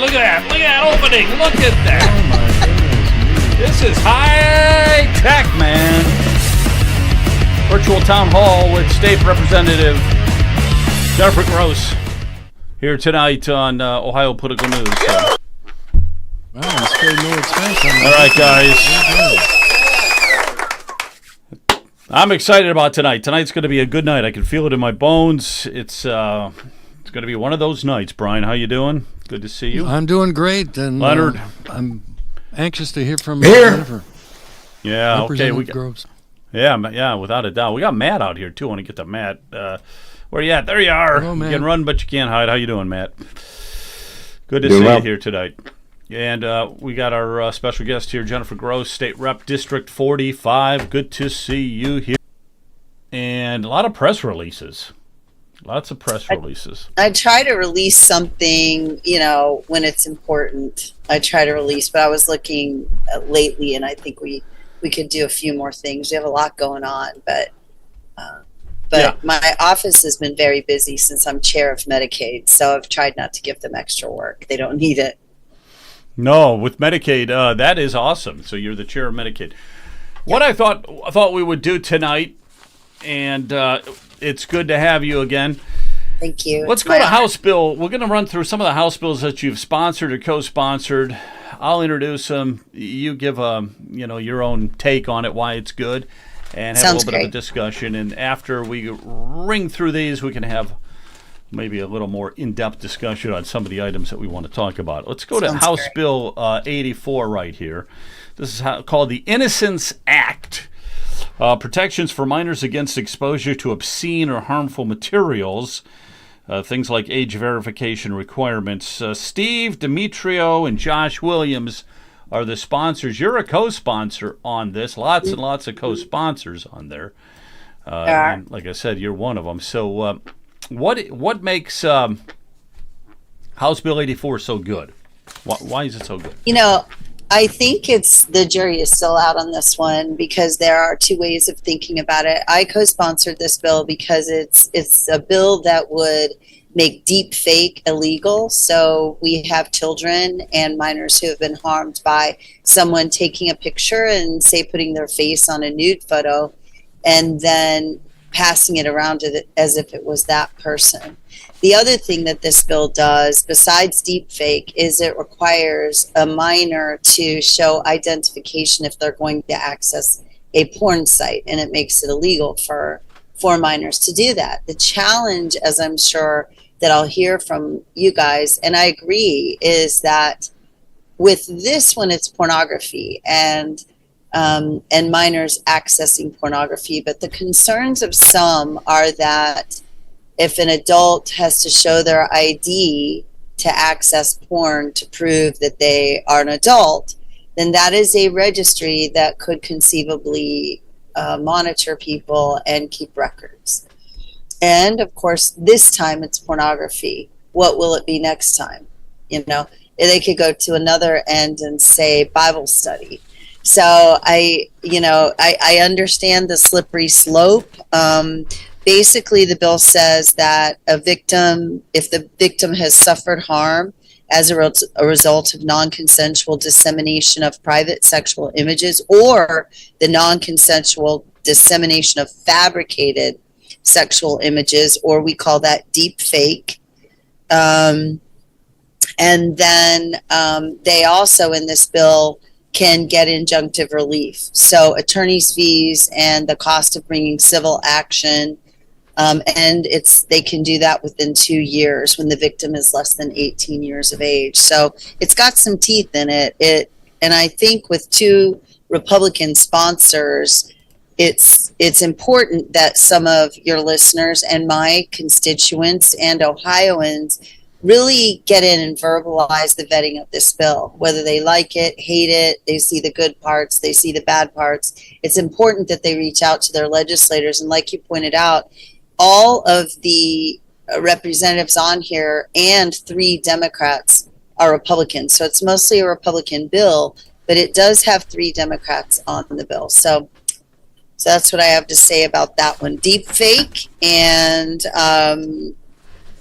look at that. Look at that opening. Look at that. Oh my goodness. This is high tech, man. Virtual town hall with State Representative Jennifer Gross here tonight on Ohio Political News. So. Wow, it's paid no expense. All right, guys. I'm excited about tonight. Tonight's going to be a good night. I can feel it in my bones. It's going to be one of those nights. Brian, how you doing? Good to see you. I'm doing great, and Leonard, I'm anxious to hear from Jennifer. Yeah, okay. Groves. Yeah, without a doubt. We got Matt out here too. I want to get to Matt. Where you at? There you are. Hello, you can run, but you can't hide. How you doing, Matt? Good to Doing see well. you here tonight. And we got our special guest here, Jennifer Gross, State Rep, District 45. Good to see you here. And a lot of press releases. Lots of press releases. I try to release something, when it's important. I try to release, but I was looking lately, and I think we could do a few more things. We have a lot going on, but Yeah. my office has been very busy since I'm chair of Medicaid, so I've tried not to give them extra work. They don't need it. No, with Medicaid, that is awesome. So you're the chair of Medicaid. What I thought we would do tonight, and it's good to have you again. Thank you. Let's go to House Bill. We're going to run through some of the House bills that you've sponsored or co-sponsored. I'll introduce them. You give your own take on it, why it's good, and have a little bit of a discussion. And after we ring through these, we can have maybe a little more in-depth discussion on some of the items that we want to talk about. Let's go to House Bill 84 right here. This is called the Innocence Act. Protections for minors against exposure to obscene or harmful materials. Things like age verification requirements. Steve Demetrio and Josh Williams are the sponsors. You're a co-sponsor on this. Lots and lots of co-sponsors on there. And like I said, you're one of them. So what makes House Bill 84 so good? Why is it so good? I think the jury is still out on this one because there are two ways of thinking about it. I co-sponsored this bill because it's a bill that would make deep fake illegal. So we have children and minors who have been harmed by someone taking a picture and putting their face on a nude photo and then passing it around as if it was that person. The other thing that this bill does, besides deepfake, is it requires a minor to show identification if they're going to access a porn site, and it makes it illegal for minors to do that. The challenge, as I'm sure that I'll hear from you guys, and I agree, is that with this one, it's pornography and minors accessing pornography. But the concerns of some are that if an adult has to show their ID to access porn to prove that they are an adult, then that is a registry that could conceivably monitor people and keep records. And of course, this time it's pornography. What will it be next time? They could go to another end and say Bible study. So I understand the slippery slope. Basically, the bill says that if the victim has suffered harm as a result of non-consensual dissemination of private sexual images or the non-consensual dissemination of fabricated sexual images, or we call that deep fake. And then they also, in this bill, can get injunctive relief. So attorney's fees and the cost of bringing civil action. And they can do that within 2 years when the victim is less than 18 years of age. So it's got some teeth in it. And I think with two Republican sponsors, it's important that some of your listeners and my constituents and Ohioans really get in and verbalize the vetting of this bill, whether they like it, hate it, they see the good parts, they see the bad parts. It's important that they reach out to their legislators. And like you pointed out, all of the representatives on here and 3 Democrats are Republicans. So it's mostly a Republican bill, but it does have 3 Democrats on the bill. So that's what I have to say about that one. Deep fake and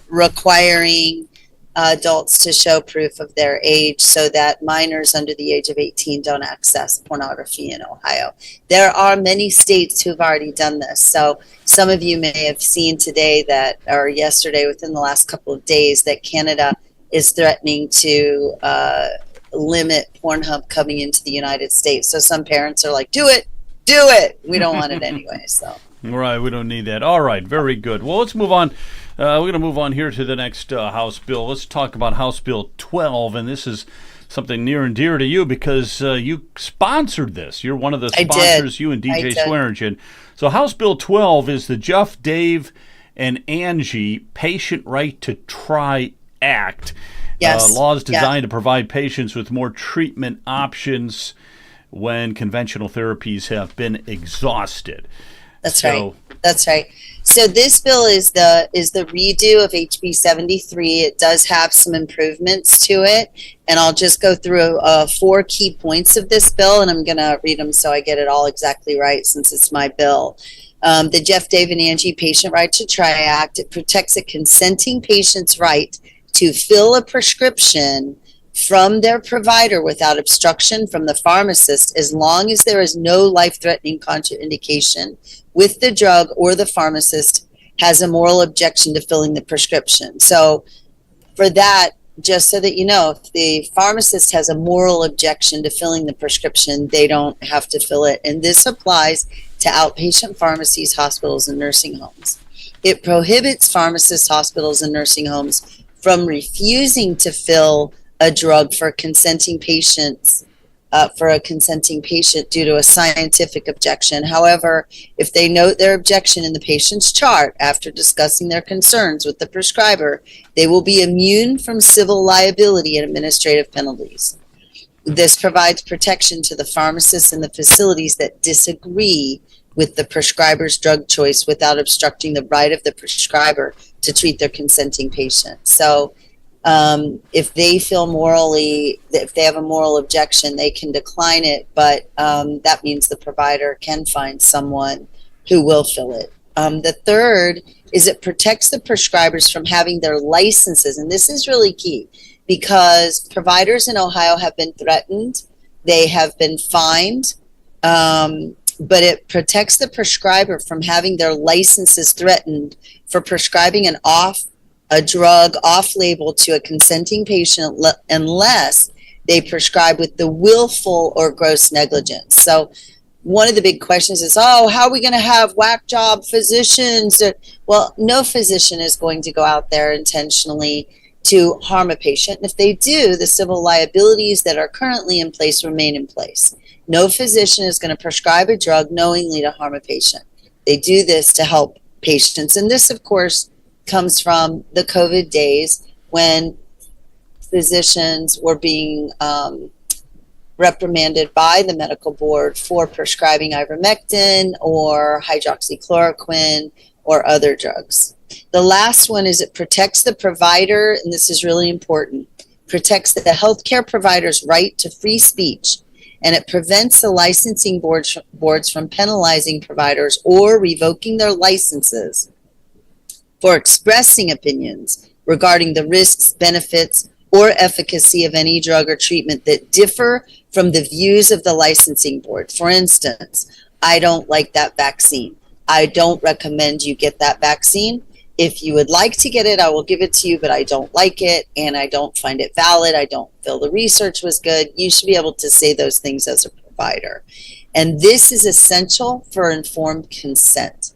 requiring adults to show proof of their age so that minors under the age of 18 don't access pornography in Ohio. There are many states who've already done this. So some of you may have seen today that, or yesterday within the last couple of days, that Canada is threatening to limit Pornhub coming into the United States. So some parents are like, do it. We don't want it anyway. So. Right, we don't need that. All right, very good. Well, let's move on. We're going to move on here to the next House bill. Let's talk about House Bill 12, and this is something near and dear to you because you sponsored this. You're one of the sponsors, you and DJ Swearingen. So House Bill 12 is the Jeff, Dave, and Angie Patient Right to Try Act. Yes. Laws designed to provide patients with more treatment options when conventional therapies have been exhausted. That's right. So this bill is the redo of HB 73. It does have some improvements to it, and I'll just go through 4 key points of this bill, and I'm going to read them so I get it all exactly right since it's my bill. The Jeff, Dave, and Angie Patient Right to Try Act, it protects a consenting patient's right to fill a prescription from their provider without obstruction from the pharmacist as long as there is no life-threatening contraindication with the drug or the pharmacist has a moral objection to filling the prescription. So for that, just so that you know, if the pharmacist has a moral objection to filling the prescription, they don't have to fill it. And this applies to outpatient pharmacies, hospitals, and nursing homes. It prohibits pharmacists, hospitals, and nursing homes from refusing to fill a drug for consenting patients due to a scientific objection. However, if they note their objection in the patient's chart after discussing their concerns with the prescriber, they will be immune from civil liability and administrative penalties. This provides protection to the pharmacists and the facilities that disagree with the prescriber's drug choice without obstructing the right of the prescriber to treat their consenting patient. So if they feel if they have a moral objection, they can decline it, but that means the provider can find someone who will fill it. The third is it protects the prescribers from having their licenses, and this is really key because providers in Ohio have been threatened, they have been fined, but it protects the prescriber from having their licenses threatened for prescribing a drug off-label to a consenting patient unless they prescribe with the willful or gross negligence. So one of the big questions is, how are we going to have whack job physicians? Well, no physician is going to go out there intentionally to harm a patient. And if they do, the civil liabilities that are currently in place remain in place. No physician is going to prescribe a drug knowingly to harm a patient. They do this to help patients. And this, of course, comes from the COVID days when physicians were being reprimanded by the medical board for prescribing ivermectin or hydroxychloroquine or other drugs. The last one is it protects the provider, and this is really important, protects the healthcare provider's right to free speech, and it prevents the licensing boards from penalizing providers or revoking their licenses for expressing opinions regarding the risks, benefits, or efficacy of any drug or treatment that differ from the views of the licensing board. For instance, I don't like that vaccine. I don't recommend you get that vaccine. If you would like to get it, I will give it to you, but I don't like it, and I don't find it valid. I don't feel the research was good. You should be able to say those things as a provider. And this is essential for informed consent.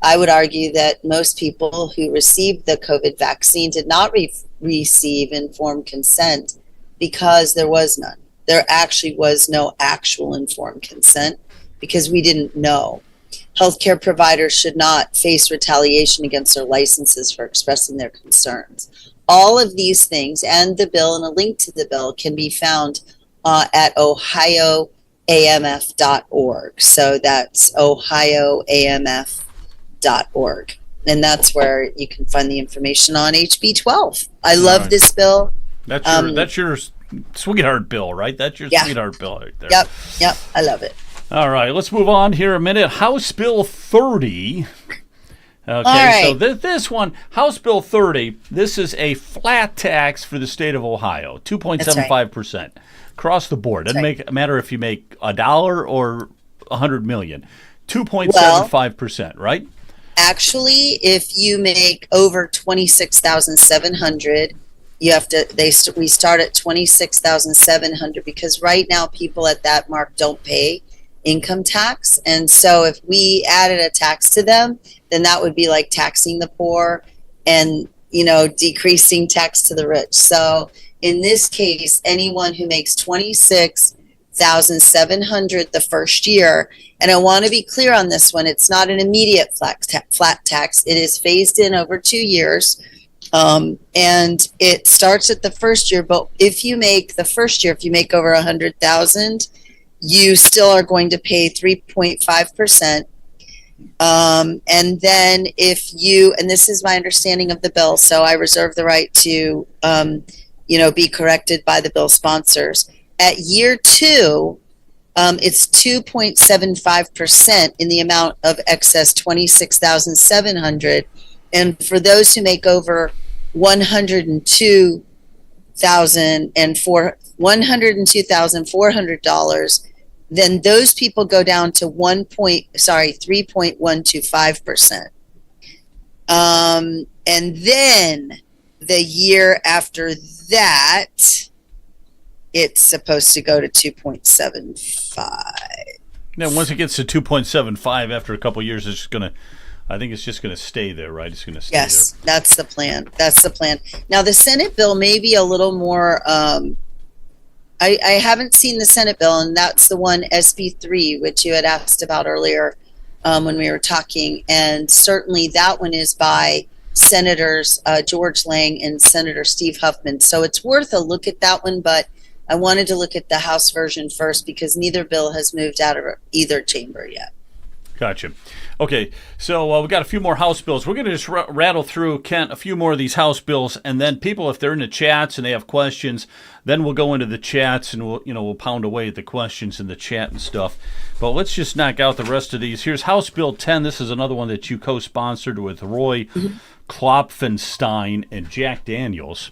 I would argue that most people who received the COVID vaccine did not receive informed consent because there was none. There actually was no actual informed consent because we didn't know. Healthcare providers should not face retaliation against their licenses for expressing their concerns. All of these things and the bill and a link to the bill can be found at ohioamf.org. So that's ohioamf.org. And that's where you can find the information on HB 12. I love this bill. That's your sweetheart bill, right? That's your sweetheart bill right there. Yep. I love it. All right, let's move on here a minute. House Bill 30 Okay, so this one, House Bill 30, this is a flat tax for the state of Ohio, 2.75%. Across the board. Doesn't matter if you make $1 or $100 million. 2.75%, right? Actually, if you make over 26,700, you have to. We start at 26,700 because right now people at that mark don't pay income tax, and so if we added a tax to them, then that would be like taxing the poor and decreasing tax to the rich. So in this case, anyone who makes 26,700 the first year, and I want to be clear on this one, it's not an immediate flat tax. It is phased in over 2 years, and it starts at the first year. But if you make the first year, if you make over 100,000, you still are going to pay 3.5%. And then if you, and this is my understanding of the bill, so I reserve the right to, be corrected by the bill sponsors. At year 2, it's 2.75% in the amount of excess 26,700. And for those who make over $102,400, then those people go down to 3.125%. And then the year after that, it's supposed to go to 2.75. Now, once it gets to 2.75 after a couple of years, I think it's just going to stay there, right? It's going to stay there. Yes, that's the plan. That's the plan. Now, the Senate bill may be a little more, I haven't seen the Senate bill, and that's the one, SB 3, which you had asked about earlier when we were talking. And certainly that one is by Senators George Lang and Senator Steve Huffman. So it's worth a look at that one, but I wanted to look at the House version first because neither bill has moved out of either chamber yet. Gotcha. Okay, so we've got a few more House bills. We're going to just rattle through, Kent, a few more of these House bills, and then people, if they're in the chats and they have questions, then we'll go into the chats and we'll pound away at the questions in the chat and stuff. But let's just knock out the rest of these. Here's House Bill 10. This is another one that you co-sponsored with Roy Klopfenstein and Jack Daniels.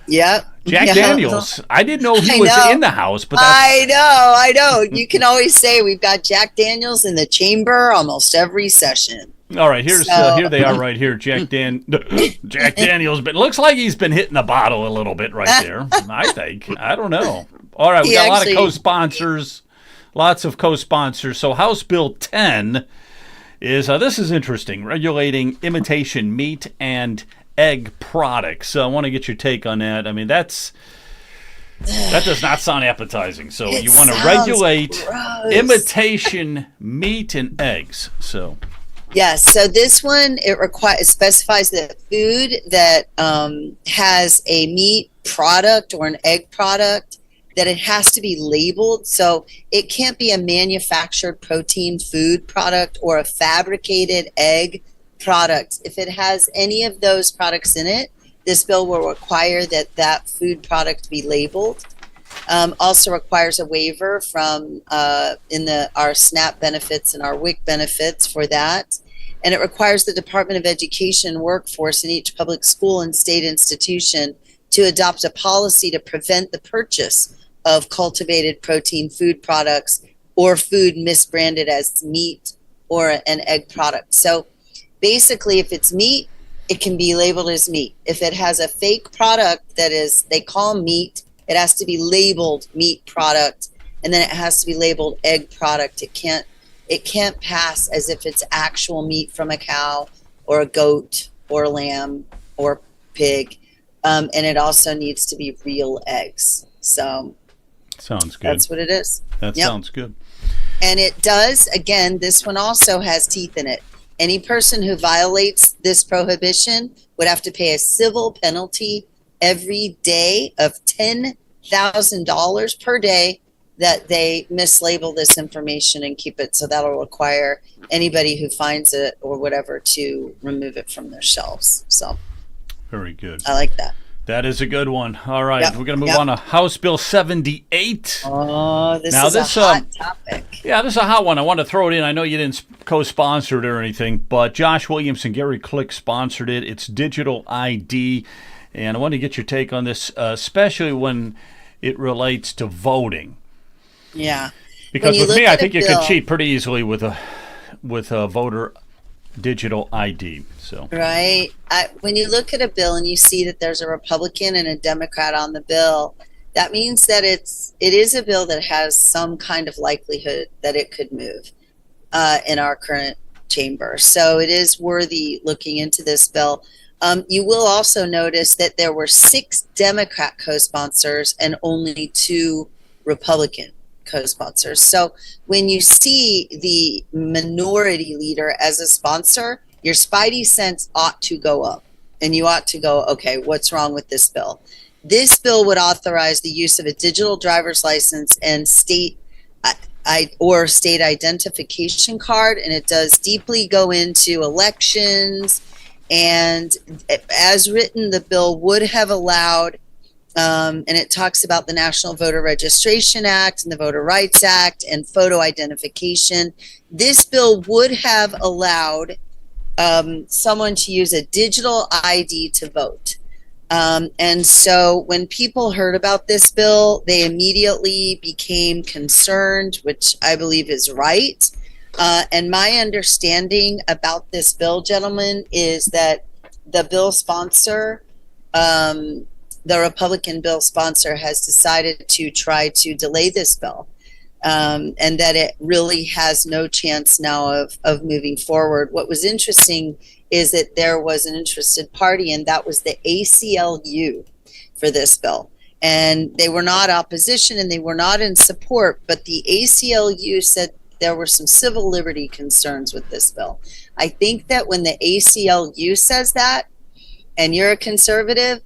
Yep. Jack Daniels. I didn't know he was in the House, but I know. You can always say we've got Jack Daniels in the chamber almost every session. All right, here they are right here. Jack Daniels, but it looks like he's been hitting the bottle a little bit right there. I think. I don't know. All right, we got a lot of co-sponsors, lots of co-sponsors. So House Bill 10 is this is interesting, regulating imitation meat and egg products. So I want to get your take on that. I mean, that does not sound appetizing. So you want to regulate imitation meat and eggs. So yes. So this one it specifies that food that has a meat product or an egg product, that it has to be labeled. So it can't be a manufactured protein food product or a fabricated egg product. If it has any of those products in it, this bill will require that food product be labeled. Also requires a waiver from our SNAP benefits and our WIC benefits for that. And it requires the Department of Education workforce in each public school and state institution to adopt a policy to prevent the purchase of cultivated protein food products or food misbranded as meat or an egg product. So basically, if it's meat, it can be labeled as meat. If it has a fake product that they call meat, it has to be labeled meat product, and then it has to be labeled egg product. It can't pass as if it's actual meat from a cow or a goat or a lamb or pig, and it also needs to be real eggs. So sounds good. That's what it is. That sounds good. And it does, again, this one also has teeth in it. Any person who violates this prohibition would have to pay a civil penalty every day of $10,000 per day that they mislabel this information and keep it. So that'll require anybody who finds it or whatever to remove it from their shelves. So very good. I like that. That is a good one. All right, Yep, we're going to move yep. on to House Bill 78. Oh, this Now, is this, a hot topic. Yeah, this is a hot one. I want to throw it in. I know you didn't co-sponsor it or anything, but Josh Williams and Gary Click sponsored it. It's digital ID, and I want to get your take on this, especially when it relates to voting. Yeah. Because with me, I think you bill, could cheat pretty easily with a voter digital ID. So right. When you look at a bill and you see that there's a Republican and a Democrat on the bill, that means that it is a bill that has some kind of likelihood that it could move in our current chamber. So it is worthy looking into this bill. You will also notice that there were 6 Democrat co-sponsors and only 2 Republican co-sponsors. So when you see the minority leader as a sponsor, your spidey sense ought to go up, and you ought to go, okay, what's wrong with this bill? This bill would authorize the use of a digital driver's license and state identification card, and it does deeply go into elections. And as written, the bill would have allowed, and it talks about the National Voter Registration Act and the Voter Rights Act and photo identification. This bill would have allowed someone to use a digital ID to vote. And so when people heard about this bill, they immediately became concerned, which I believe is right. And my understanding about this bill, gentlemen, is that the bill sponsor, the Republican bill sponsor, has decided to try to delay this bill, and that it really has no chance now of moving forward. What was interesting is that there was an interested party, and that was the ACLU for this bill. And they were not opposition and they were not in support, but the ACLU said there were some civil liberty concerns with this bill. I think that when the ACLU says that, and you're a conservative,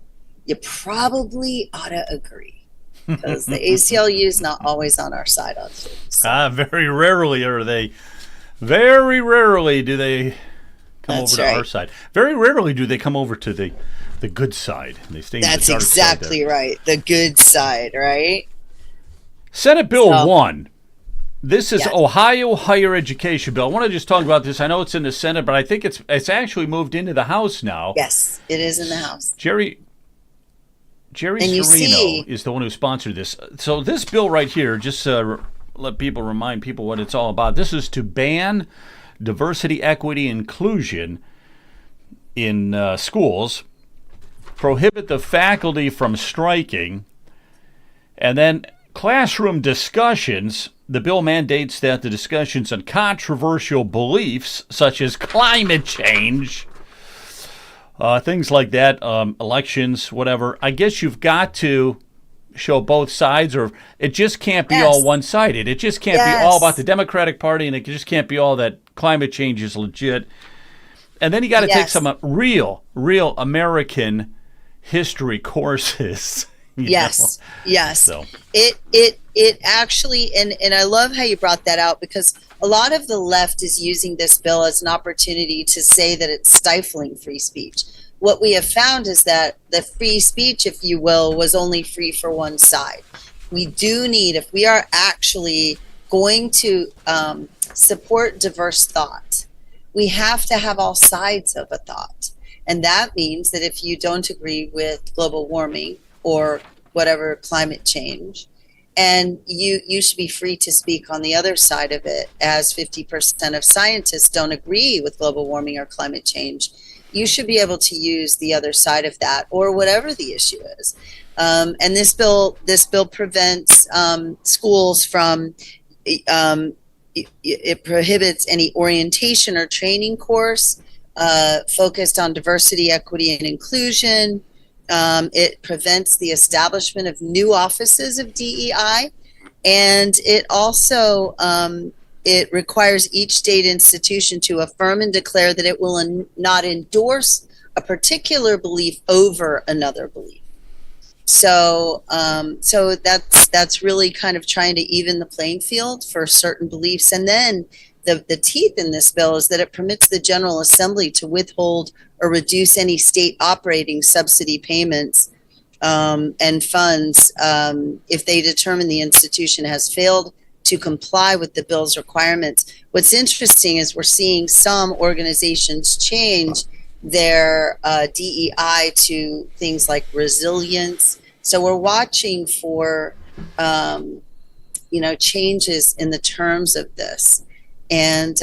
you probably ought to agree, because the ACLU is not always on our side on things. Very rarely are they. Very rarely do they come That's over to right. our side. Very rarely do they come over to the good side. They stay. That's the dark exactly side there. right. The good side, right? Senate Bill So- 1. This is Yes. Ohio Higher Education Bill. I want to just talk about this. I know it's in the Senate, but I think it's actually moved into the House now. Yes, it is in the House. Jerry And you see- Serino is the one who sponsored this. So this bill right here, just let people remind people what it's all about. This is to ban diversity, equity, inclusion in schools, prohibit the faculty from striking, and then classroom discussions. The bill mandates that the discussions on controversial beliefs, such as climate change, things like that, elections, whatever, I guess you've got to show both sides, or it just can't be Yes. all one-sided. It just can't be Yes. all about the Democratic Party, and it just can't be all that climate change is legit. And then you got to take Yes. some real American history courses. you Yes, know? yes. So It actually, and I love how you brought that out, because a lot of the left is using this bill as an opportunity to say that it's stifling free speech. What we have found is that the free speech, if you will, was only free for one side. We do need, if we are actually going to support diverse thought, we have to have all sides of a thought. And that means that if you don't agree with global warming or whatever climate change, and you should be free to speak on the other side of it, as 50% of scientists don't agree with global warming or climate change, you should be able to use the other side of that, or whatever the issue is. And this bill prevents schools from, it prohibits any orientation or training course focused on diversity, equity, and inclusion. It prevents the establishment of new offices of DEI, and it also it requires each state institution to affirm and declare that it will not endorse a particular belief over another belief. So that's really kind of trying to even the playing field for certain beliefs. And then the teeth in this bill is that it permits the General Assembly to withhold or reduce any state operating subsidy payments and funds if they determine the institution has failed to comply with the bill's requirements. What's interesting is we're seeing some organizations change their DEI to things like resilience. So we're watching for, changes in the terms of this. And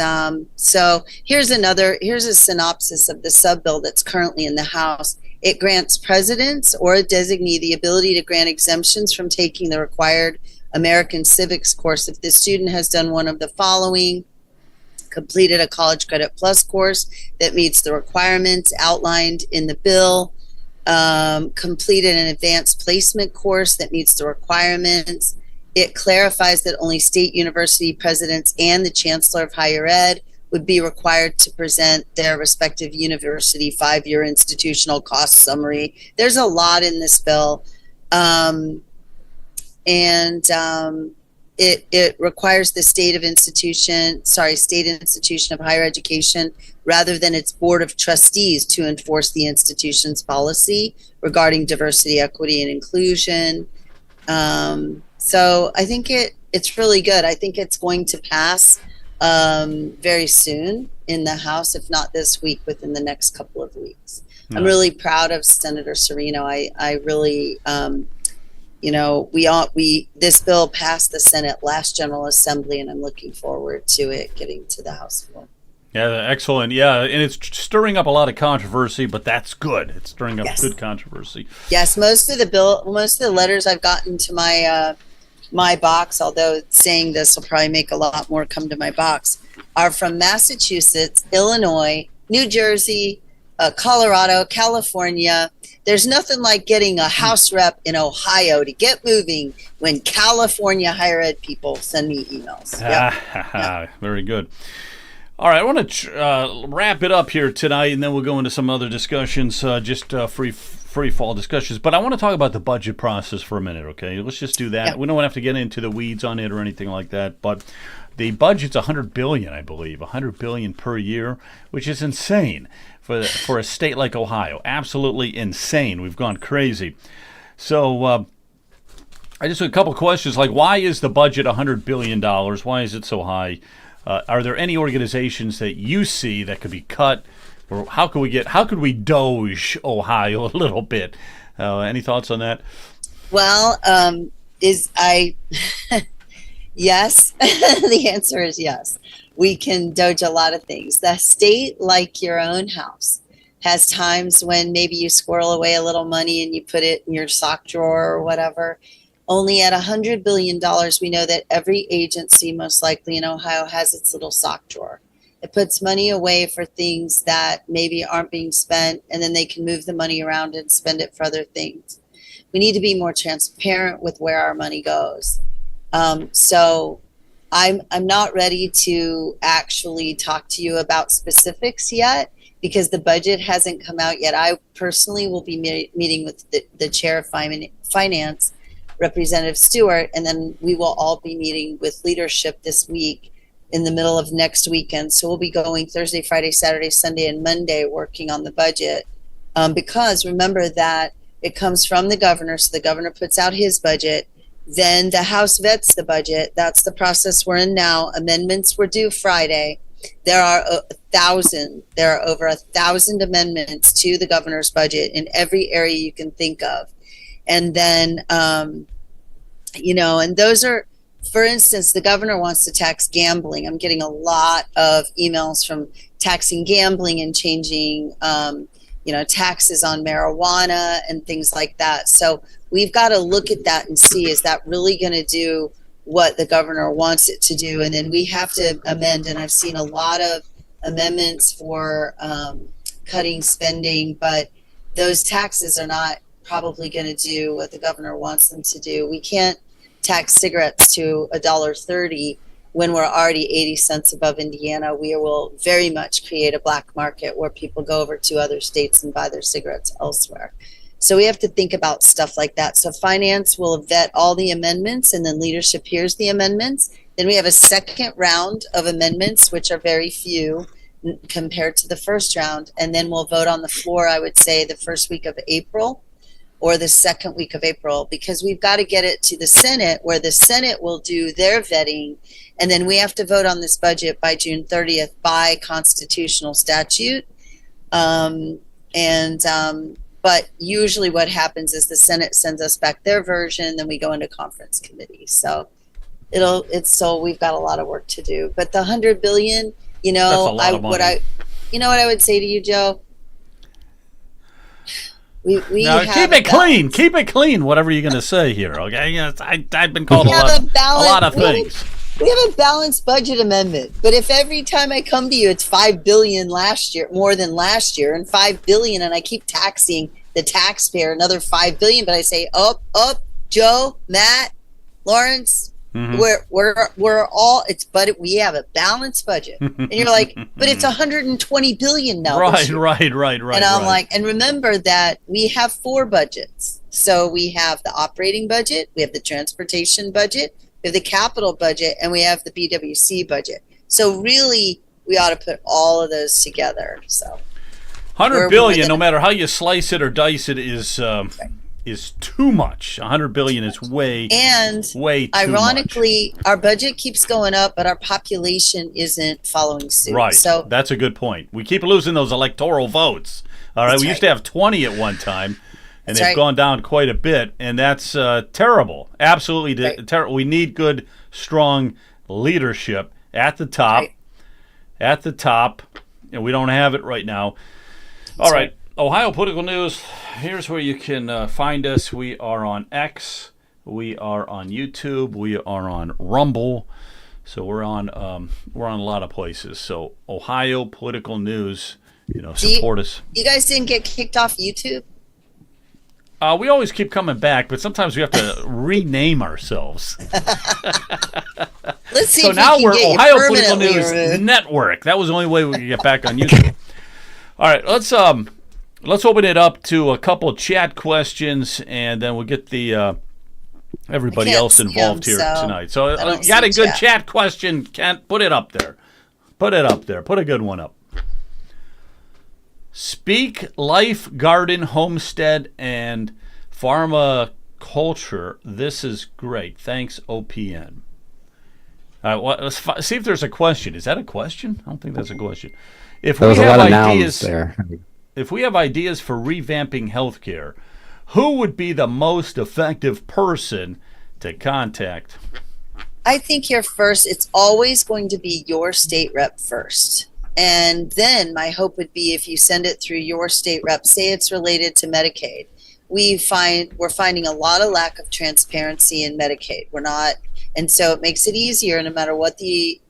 so here's a synopsis of the sub-bill that's currently in the House. It grants presidents or a designee the ability to grant exemptions from taking the required American civics course if the student has done one of the following: completed a college credit plus course that meets the requirements outlined in the bill, completed an advanced placement course that meets the requirements. It clarifies that only state university presidents and the chancellor of higher ed would be required to present their respective university 5-year institutional cost summary. There's a lot in this bill. It requires the state institution of higher education rather than its board of trustees to enforce the institution's policy regarding diversity, equity, and inclusion. So I think it's really good. I think it's going to pass very soon in the House, if not this week, within the next couple of weeks. Yeah. I'm really proud of Senator Serino. I really, this bill passed the Senate last General Assembly, and I'm looking forward to it getting to the House floor. Yeah, excellent. Yeah, and it's stirring up a lot of controversy, but that's good. It's stirring up good controversy. Yes, most of the letters I've gotten to my box, although saying this will probably make a lot more come to my box, are from Massachusetts, Illinois, New Jersey, Colorado, California. There's nothing like getting a House rep in Ohio to get moving when California higher ed people send me emails. Yep. Very good. All right, I want to wrap it up here tonight, and then we'll go into some other discussions, free fall discussions. But I want to talk about the budget process for a minute, okay? Let's just do that. Yep. We don't have to get into the weeds on it or anything like that, but the budget's $100 billion, I believe, $100 billion per year, which is insane for a state like Ohio. Absolutely insane. We've gone crazy. So I just have a couple questions, like why is the budget $100 billion? Why is it so high? Are there any organizations that you see that could be cut, or how could we doge Ohio a little bit? Any thoughts on that? Well, yes. The answer is yes. We can doge a lot of things. The state, like your own house, has times when maybe you squirrel away a little money and you put it in your sock drawer or whatever. Only at $100 billion, we know that every agency, most likely in Ohio, has its little sock drawer. It puts money away for things that maybe aren't being spent, and then they can move the money around and spend it for other things. We need to be more transparent with where our money goes. So I'm not ready to actually talk to you about specifics yet because the budget hasn't come out yet. I personally will be meeting with the chair of finance, Representative Stewart, and then we will all be meeting with leadership this week in the middle of next weekend. So we'll be going Thursday, Friday, Saturday, Sunday, and Monday working on the budget because remember that it comes from the governor. So the governor puts out his budget. Then the House vets the budget. That's the process we're in now. Amendments were due Friday. There are over 1,000 amendments to the governor's budget in every area you can think of. And then, and those are, for instance, the governor wants to tax gambling. I'm getting a lot of emails from taxing gambling and changing, taxes on marijuana and things like that. So we've got to look at that and see, is that really going to do what the governor wants it to do? And then we have to amend. And I've seen a lot of amendments for cutting spending, but those taxes are not probably going to do what the governor wants them to do. We can't tax cigarettes to $1.30 when we're already 80 cents above Indiana. We will very much create a black market where people go over to other states and buy their cigarettes elsewhere. So we have to think about stuff like that. So finance will vet all the amendments, and then leadership hears the amendments. Then we have a second round of amendments, which are very few compared to the first round. And then we'll vote on the floor, I would say, the first week of April or the second week of April, because we've got to get it to the Senate, where the Senate will do their vetting. And then we have to vote on this budget by June 30th by constitutional statute. But usually what happens is the Senate sends us back their version, then we go into conference committee. So we've got a lot of work to do. But the $100 billion, you know, that's a lot of money. You know what I would say to you, Joe? We now, keep it clean. Keep it clean. Whatever you're going to say here, okay? Yes, I've been called a lot of things. We have a balanced budget amendment, but if every time I come to you it's $5 billion last year, more than last year, and $5 billion, and I keep taxing the taxpayer another $5 billion, but I say up, Joe, Matt, Lawrence, we're all but we have a balanced budget, and you're like, but it's $120 billion now. Right. And I'm like, and remember that we have 4 budgets. So we have the operating budget, we have the transportation budget, we have the capital budget, and we have the BWC budget. So really, we ought to put all of those together. So $100 billion, no matter how you slice it or dice it, is too much. $100 billion is way too ironically, much. Our budget keeps going up, but our population isn't following suit. Right. So that's a good point. We keep losing those electoral votes. All right. We used to have 20 at one time, and they've gone down quite a bit, and that's terrible. Absolutely terrible. We need good, strong leadership at the top. Right. At the top, and we don't have it right now. All right. Ohio Political News. Here's where you can find us. We are on X. We are on YouTube. We are on Rumble. So we're on a lot of places. So Ohio Political News. Support us. You guys didn't get kicked off YouTube? We always keep coming back, but sometimes we have to rename ourselves. Let's see. So if now we can we're get you Ohio Political permanently News removed. Network. That was the only way we could get back on YouTube. All right, let's open it up to a couple chat questions, and then we'll get the everybody else involved here tonight. So you got a good chat question, Kent? Put it up there. Put it up there. Put a good one up. Speak Life Garden Homestead and Pharmaculture. This is great. Thanks, OPN. Let's see if there's a question. Is that a question? I don't think that's a question. If we have ideas there. If we have ideas for revamping healthcare, who would be the most effective person to contact? I think it's always going to be your state rep first. And then my hope would be if you send it through your state rep, say it's related to Medicaid. We're finding a lot of lack of transparency in Medicaid. And so it makes it easier, no matter what the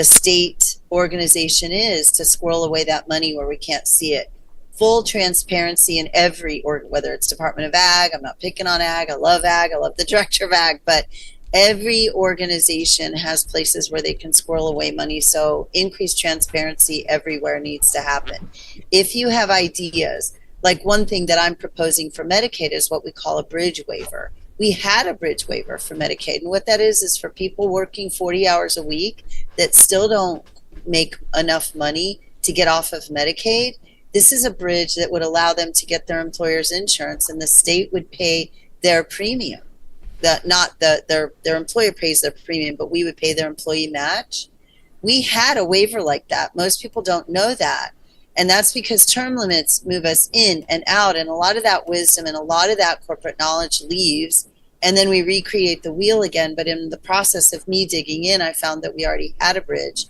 state organization is, to squirrel away that money where we can't see it. Full transparency in whether it's Department of Ag. I'm not picking on Ag. I love the Director of Ag, but every organization has places where they can squirrel away money. So increased transparency everywhere needs to happen. If you have ideas, like one thing that I'm proposing for Medicaid is what we call a bridge waiver. We had a bridge waiver for Medicaid, and what that is for people working 40 hours a week that still don't make enough money to get off of Medicaid. This is a bridge that would allow them to get their employer's insurance, and the state would pay their premium. Their employer pays their premium, but we would pay their employee match. We had a waiver like that. Most people don't know that. And that's because term limits move us in and out, and a lot of that wisdom and a lot of that corporate knowledge leaves, and then we recreate the wheel again. But in the process of me digging in, I found that we already had a bridge.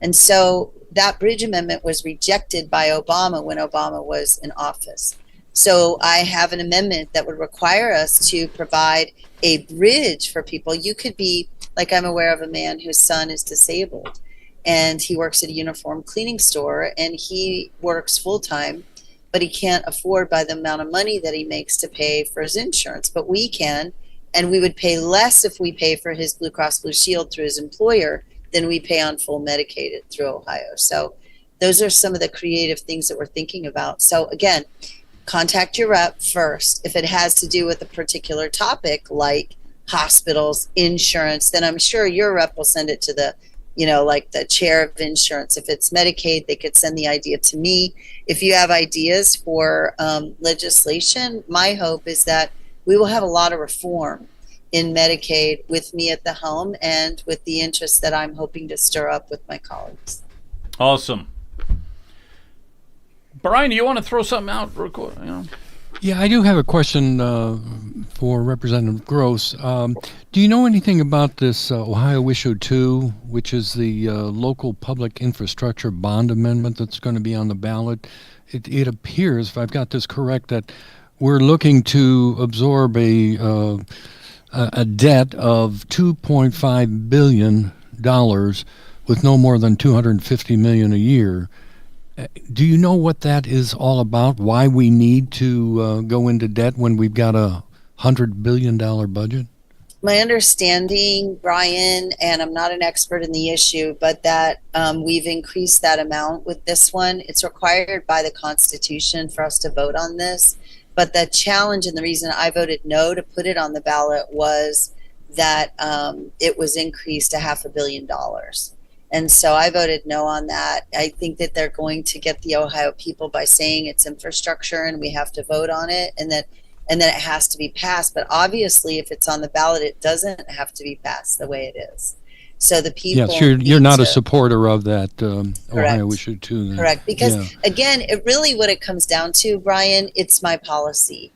And so that bridge amendment was rejected by Obama when Obama was in office. So I have an amendment that would require us to provide a bridge for people. You could be, like, I'm aware of a man whose son is disabled, and he works at a uniform cleaning store, and he works full-time, but he can't afford by the amount of money that he makes to pay for his insurance. But we can, and we would pay less if we pay for his Blue Cross Blue Shield through his employer than we pay on full Medicaid through Ohio. So those are some of the creative things that we're thinking about. So again, contact your rep first. If it has to do with a particular topic like hospitals, insurance, then I'm sure your rep will send it to the like the chair of insurance. If it's Medicaid, they could send the idea to me. If you have ideas for legislation, my hope is that we will have a lot of reform in Medicaid with me at the helm and with the interest that I'm hoping to stir up with my colleagues. Awesome. Brian, do you want to throw something out? Yeah, I do have a question for Representative Gross. Do you know anything about this Ohio Issue 2, which is the local public infrastructure bond amendment that's going to be on the ballot? It appears, if I've got this correct, that we're looking to absorb a debt of $2.5 billion with no more than $250 million a year. Do you know what that is all about? Why we need to go into debt when we've got a $100 billion budget? My understanding, Brian, and I'm not an expert in the issue, but that we've increased that amount with this one. It's required by the Constitution for us to vote on this. But the challenge and the reason I voted no to put it on the ballot was that it was increased to $500 million. And so I voted no on that. I think that they're going to get the Ohio people by saying it's infrastructure and we have to vote on it, and then it has to be passed. But obviously, if it's on the ballot, it doesn't have to be passed the way it is. So the people. Yes, you're not a supporter of that Ohio Issue 2. Then. Correct. Because again, it really what it comes down to, Brian, it's my policy.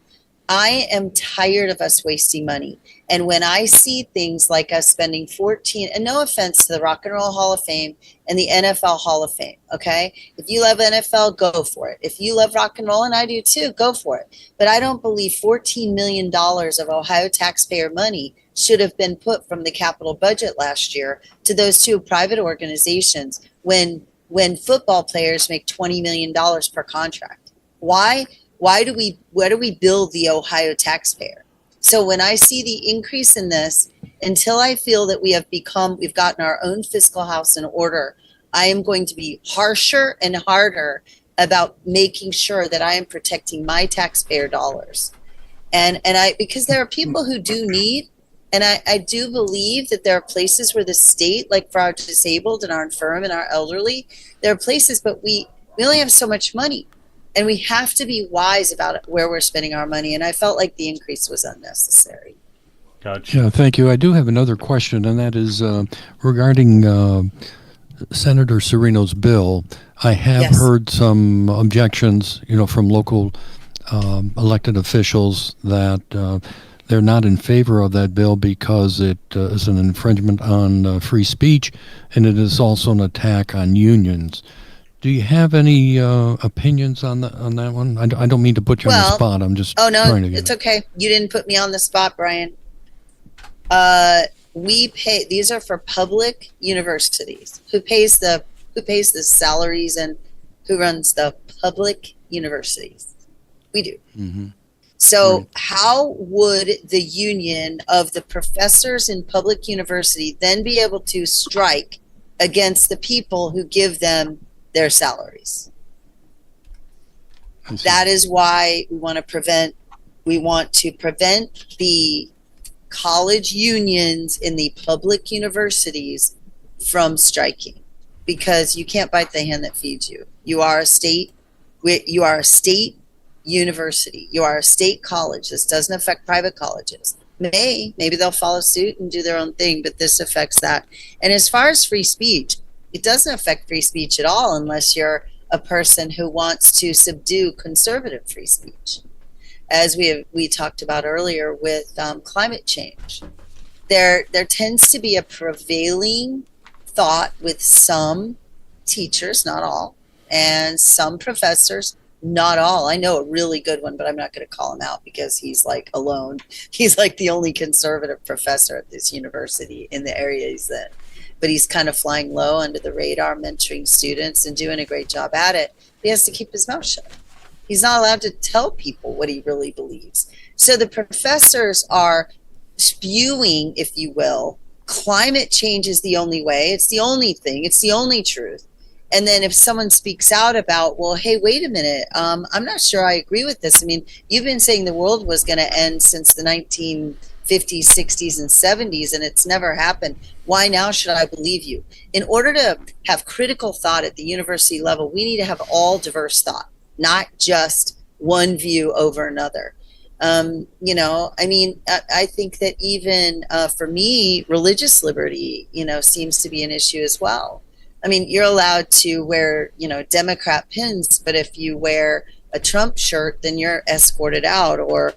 I am tired of us wasting money. And when I see things like us spending 14, and no offense to the Rock and Roll Hall of Fame and the NFL Hall of Fame, okay? If you love NFL, go for it. If you love rock and roll, and I do too, go for it. But I don't believe $14 million of Ohio taxpayer money should have been put from the capital budget last year to those two private organizations when football players make $20 million per contract. Why do we bill the Ohio taxpayer? So when I see the increase in this, until I feel that we've gotten our own fiscal house in order, I am going to be harsher and harder about making sure that I am protecting my taxpayer dollars. And because there are people who do need, and I do believe that there are places where the state, like for our disabled and our infirm and our elderly, there are places, but we only have so much money. And we have to be wise about where we're spending our money. And I felt like the increase was unnecessary. Gotcha. Yeah, thank you. I do have another question, and that is regarding Senator Serino's bill. I have heard some objections, from local elected officials that they're not in favor of that bill because it is an infringement on free speech, and it is also an attack on unions. Do you have any opinions on that one? I don't mean to put you on the spot. I'm just trying to get it's it. Okay. You didn't put me on the spot, Brian. We pay. These are for public universities. Who pays the salaries and who runs the public universities? We do. Mm-hmm. So Right. How would the union of the professors in public university then be able to strike against the people who give them their salaries? That is why we want to prevent the college unions in the public universities from striking, because you can't bite the hand that feeds you. You are a state university. You are a state college. This doesn't affect private colleges. Maybe they'll follow suit and do their own thing, but this affects that. And as far as free speech, it doesn't affect free speech at all unless you're a person who wants to subdue conservative free speech. As we talked about earlier with climate change, there tends to be a prevailing thought with some teachers, not all, and some professors, not all. I know a really good one, but I'm not going to call him out because he's like alone. He's like the only conservative professor at this university in the area he's in. But he's kind of flying low under the radar, mentoring students and doing a great job at it. He has to keep his mouth shut. He's not allowed to tell people what he really believes. So the professors are spewing, if you will, climate change is the only way. It's the only thing. It's the only truth. And then if someone speaks out about, well, hey, wait a minute, I'm not sure I agree with this. I mean, you've been saying the world was going to end since the 50s, 60s, and 70s, and it's never happened. Why now should I believe you? In order to have critical thought at the university level, we need to have all diverse thought, not just one view over another. I think that even for me, religious liberty, seems to be an issue as well. I mean, you're allowed to wear, Democrat pins, but if you wear a Trump shirt, then you're escorted out. Or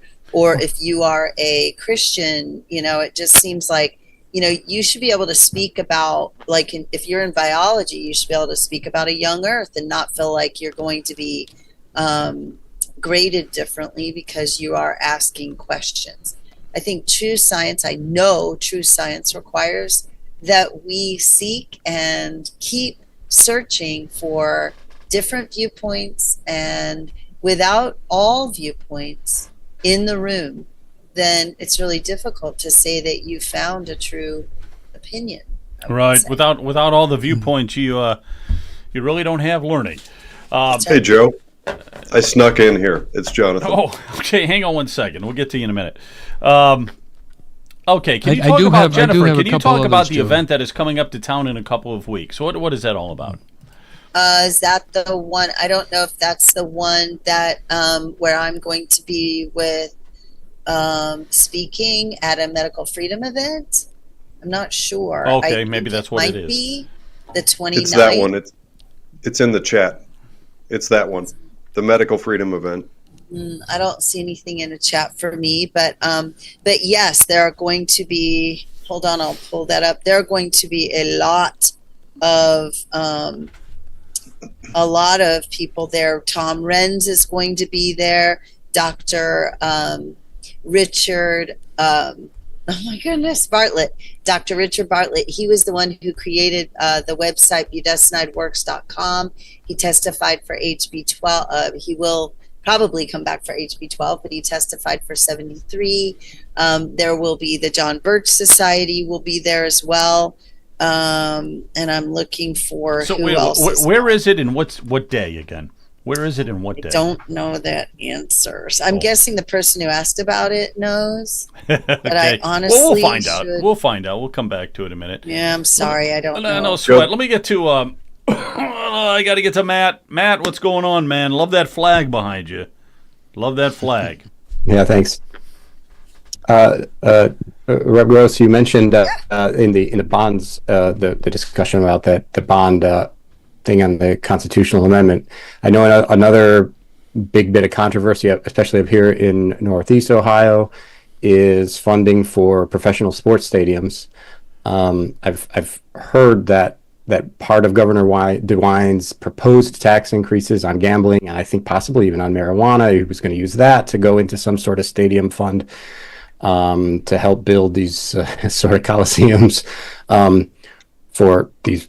if you are a Christian, it just seems like, you should be able to speak about, like, if you're in biology, you should be able to speak about a young Earth and not feel like you're going to be graded differently because you are asking questions. I think I know true science requires that we seek and keep searching for different viewpoints, and without all viewpoints in the room, then it's really difficult to say that you found a true opinion. Right. Without all the viewpoints, you really don't have learning. Hey, Joe. I snuck in here. It's Jonathan. Oh, okay. Hang on one second. We'll get to you in a minute. Okay. Can you talk about, Jennifer, can you talk about the event that is coming up to town in a couple of weeks? What is that all about? Is that the one? I don't know if that's the one that where I'm going to be with speaking at a medical freedom event. I'm not sure. Okay, maybe that's what it is. Might be the 29th. It's that one. It's in the chat. It's that one. The medical freedom event. I don't see anything in the chat for me, but yes, there are going to be. Hold on, I'll pull that up. There are going to be a lot of people there. Tom Renz is going to be there. Dr. Richard. Oh my goodness, Bartlett. Dr. Richard Bartlett. He was the one who created the website budesonideworks.com. He testified for HB 12. He will probably come back for HB 12, but he testified for 73. There will be the John Birch Society will be there as well. And I'm looking for who else. Where is it and what day again? Where is it and what day? I don't know that answers. I'm guessing the person who asked about it knows. But okay. I honestly we'll find out. We'll find out. We'll come back to it in a minute. Yeah, I'm sorry. I don't know. No sweat. Let me get to I got to get to Matt. Matt, what's going on, man? Love that flag behind you. Love that flag. Yeah, thanks. Reb Gross, you mentioned in the bonds, the discussion about the bond thing on the constitutional amendment. I know another big bit of controversy, especially up here in Northeast Ohio, is funding for professional sports stadiums. I've heard that part of Governor DeWine's proposed tax increases on gambling, and I think possibly even on marijuana, he was going to use that to go into some sort of stadium fund to help build these sort of coliseums for these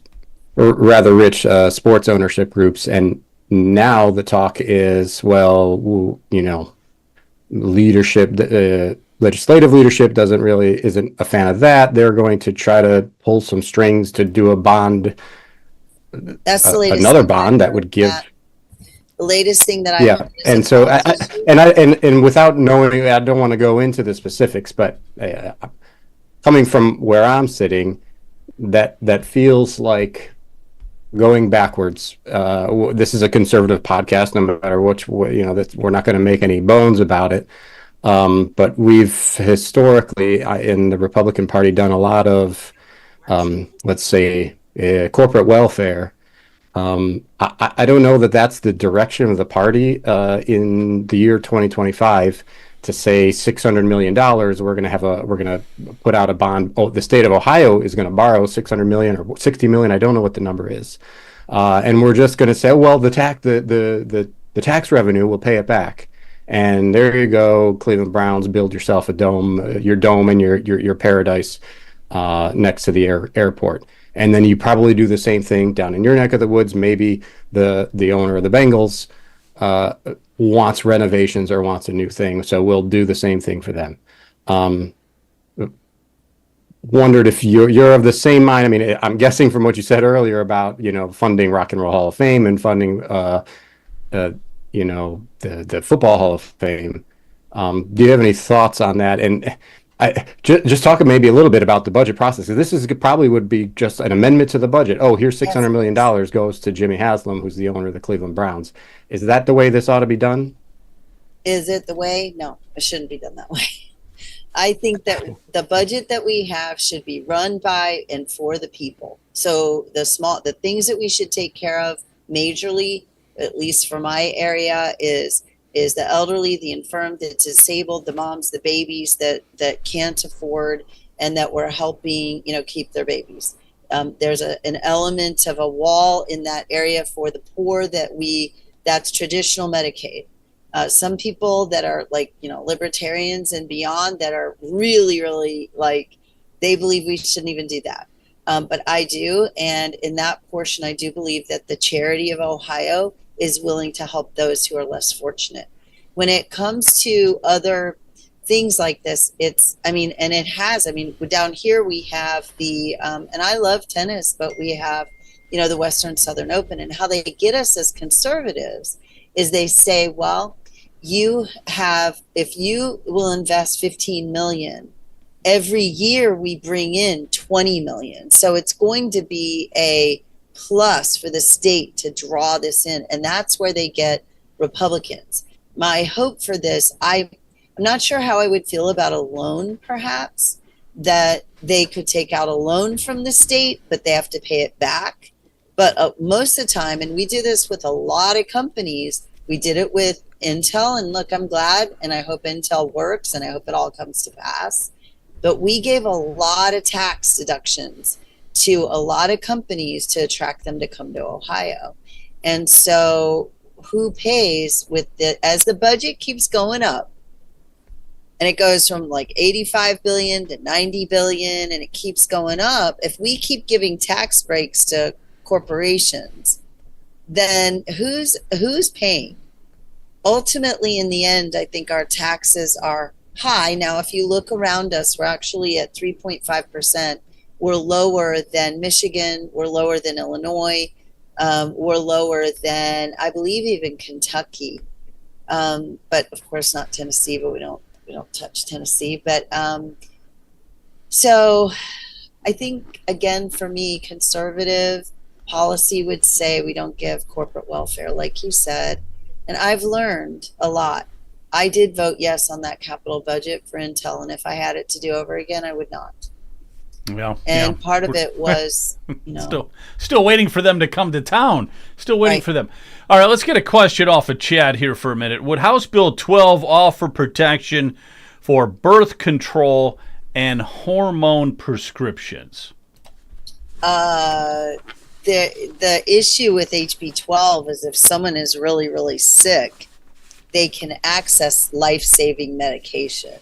rather rich sports ownership groups. And now the talk is, well, leadership, legislative leadership isn't a fan of that. They're going to try to pull some strings to do a bond. That's the latest another bond that would give. The latest thing that I heard and so and without knowing, I don't want to go into the specifics, but coming from where I'm sitting, that feels like going backwards. This is a conservative podcast, no matter which way, that we're not going to make any bones about it. But we've historically in the Republican Party done a lot of, let's say, corporate welfare. I don't know that that's the direction of the party in the year 2025 to say $600 million. We're going to put out a bond. Oh, the state of Ohio is going to borrow $600 million or $60 million. I don't know what the number is. And we're just going to say, well, the tax revenue will pay it back. And there you go, Cleveland Browns, build yourself a dome, your dome and your paradise next to the airport. And then you probably do the same thing down in your neck of the woods. Maybe the owner of the Bengals wants renovations or wants a new thing, so we'll do the same thing for them. Wondered if you're of the same mind. I mean, I'm guessing from what you said earlier about funding Rock and Roll Hall of Fame and funding the Football Hall of Fame. Do you have any thoughts on that? And Just talking maybe a little bit about the budget process. This is probably would be just an amendment to the budget. Oh, here's $600 million goes to Jimmy Haslam, who's the owner of the Cleveland Browns. Is that the way this ought to be done? Is it the way? No, it shouldn't be done that way. I think that the budget that we have should be run by and for the people. So the things that we should take care of majorly, at least for my area, is the elderly, the infirm, the disabled, the moms, the babies that can't afford, and that we're helping, keep their babies. There's an element of a wall in that area for the poor that's traditional Medicaid. Some people that are libertarians and beyond that are really, really they believe we shouldn't even do that. But I do. And in that portion, I do believe that the charity of Ohio is willing to help those who are less fortunate. When it comes to other things like this, down here we have and I love tennis, but we have, the Western Southern Open, and how they get us as conservatives is they say, well, if you will invest 15 million, every year we bring in 20 million. So it's going to be a plus for the state to draw this in. And that's where they get Republicans. My hope for this, I'm not sure how I would feel about a loan, perhaps, that they could take out a loan from the state, but they have to pay it back. But most of the time, and we do this with a lot of companies, we did it with Intel, and look, I'm glad, and I hope Intel works, and I hope it all comes to pass. But we gave a lot of tax deductions to a lot of companies to attract them to come to Ohio. And so who pays as the budget keeps going up, and it goes from 85 billion to 90 billion, and it keeps going up. If we keep giving tax breaks to corporations, then who's paying? Ultimately, in the end, I think our taxes are high. Now, if you look around us, we're actually at 3.5%. We're lower than Michigan. We're lower than Illinois. We're lower than, I believe, even Kentucky. But of course not Tennessee, but we don't touch Tennessee. But so I think, again, for me, conservative policy would say we don't give corporate welfare, like you said. And I've learned a lot. I did vote yes on that capital budget for Intel, and if I had it to do over again, I would not. Well, and part of it was, still waiting for them to come to town. Still waiting for them. All right, let's get a question off of chat here for a minute. Would House Bill 12 offer protection for birth control and hormone prescriptions? The issue with HB 12 is if someone is really, really sick, they can access life-saving medication.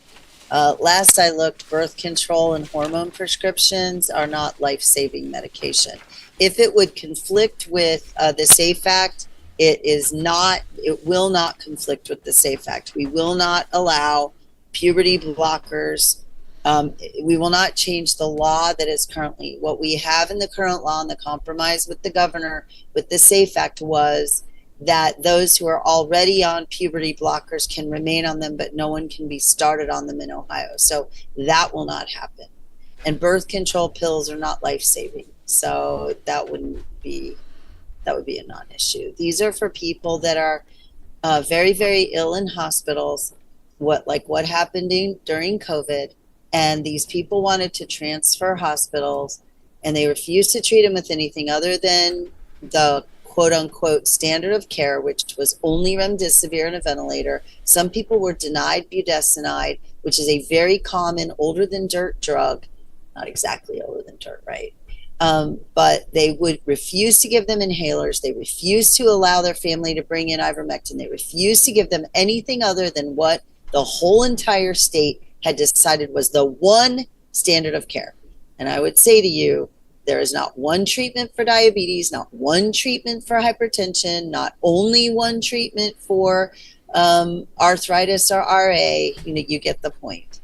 Last I looked, birth control and hormone prescriptions are not life-saving medication. If it would conflict with the SAFE Act, it will not conflict with the SAFE Act. We will not allow puberty blockers. We will not change the law that is currently. What we have in the current law and the compromise with the governor with the SAFE Act was that those who are already on puberty blockers can remain on them, but no one can be started on them in Ohio. So that will not happen. And birth control pills are not life-saving. So that would be a non-issue. These are for people that are very, very ill in hospitals, what happened during COVID. And these people wanted to transfer hospitals, and they refused to treat them with anything other than the quote-unquote standard of care, which was only remdesivir and a ventilator. Some people were denied budesonide, which is a very common older-than-dirt drug. Not exactly older than dirt, right? But they would refuse to give them inhalers. They refused to allow their family to bring in ivermectin. They refused to give them anything other than what the whole entire state had decided was the one standard of care. And I would say to you, there is not one treatment for diabetes, not one treatment for hypertension, not only one treatment for arthritis or RA. You get the point.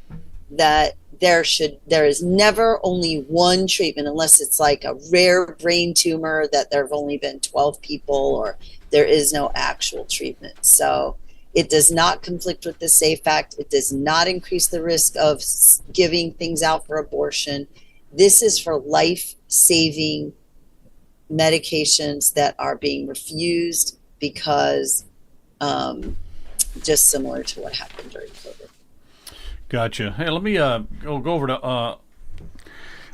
That there is never only one treatment, unless it's like a rare brain tumor that there have only been 12 people, or there is no actual treatment. So It does not conflict with the SAFE Act. It does not increase the risk of giving things out for abortion. This is for life-saving medications that are being refused because just similar to what happened during COVID. Gotcha. Hey, let me go over to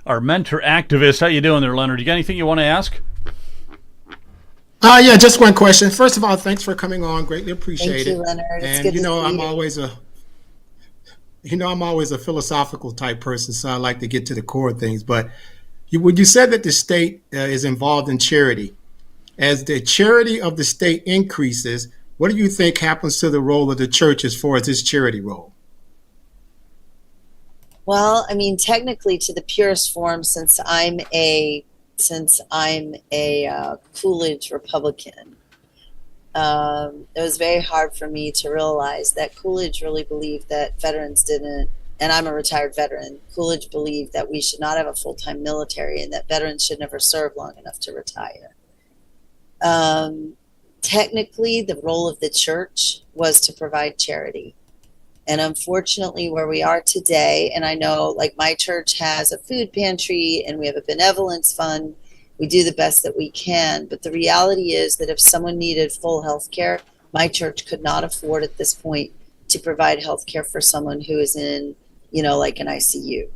our mentor activist. How you doing there, Leonard? You got anything you want to ask? Yeah, just one question. First of all, thanks for coming on. Greatly appreciate it. Thank you, Leonard. It's And good to see I'm you. always a philosophical type person, so I like to get to the core of things. But when you said that the state is involved in charity, as the charity of the state increases, what do you think happens to the role of the church as far as its charity role? Well, I mean, technically, to the purest form, since I'm a Coolidge Republican, it was very hard for me to realize that Coolidge really believed that veterans didn't, and I'm a retired veteran. Coolidge believed that we should not have a full-time military and that veterans should never serve long enough to retire. Technically, the role of the church was to provide charity. And unfortunately, where we are today, and I know like my church has a food pantry and we have a benevolence fund, we do the best that we can. But the reality is that if someone needed full health care, my church could not afford at this point to provide health care for someone who is in, like an ICU.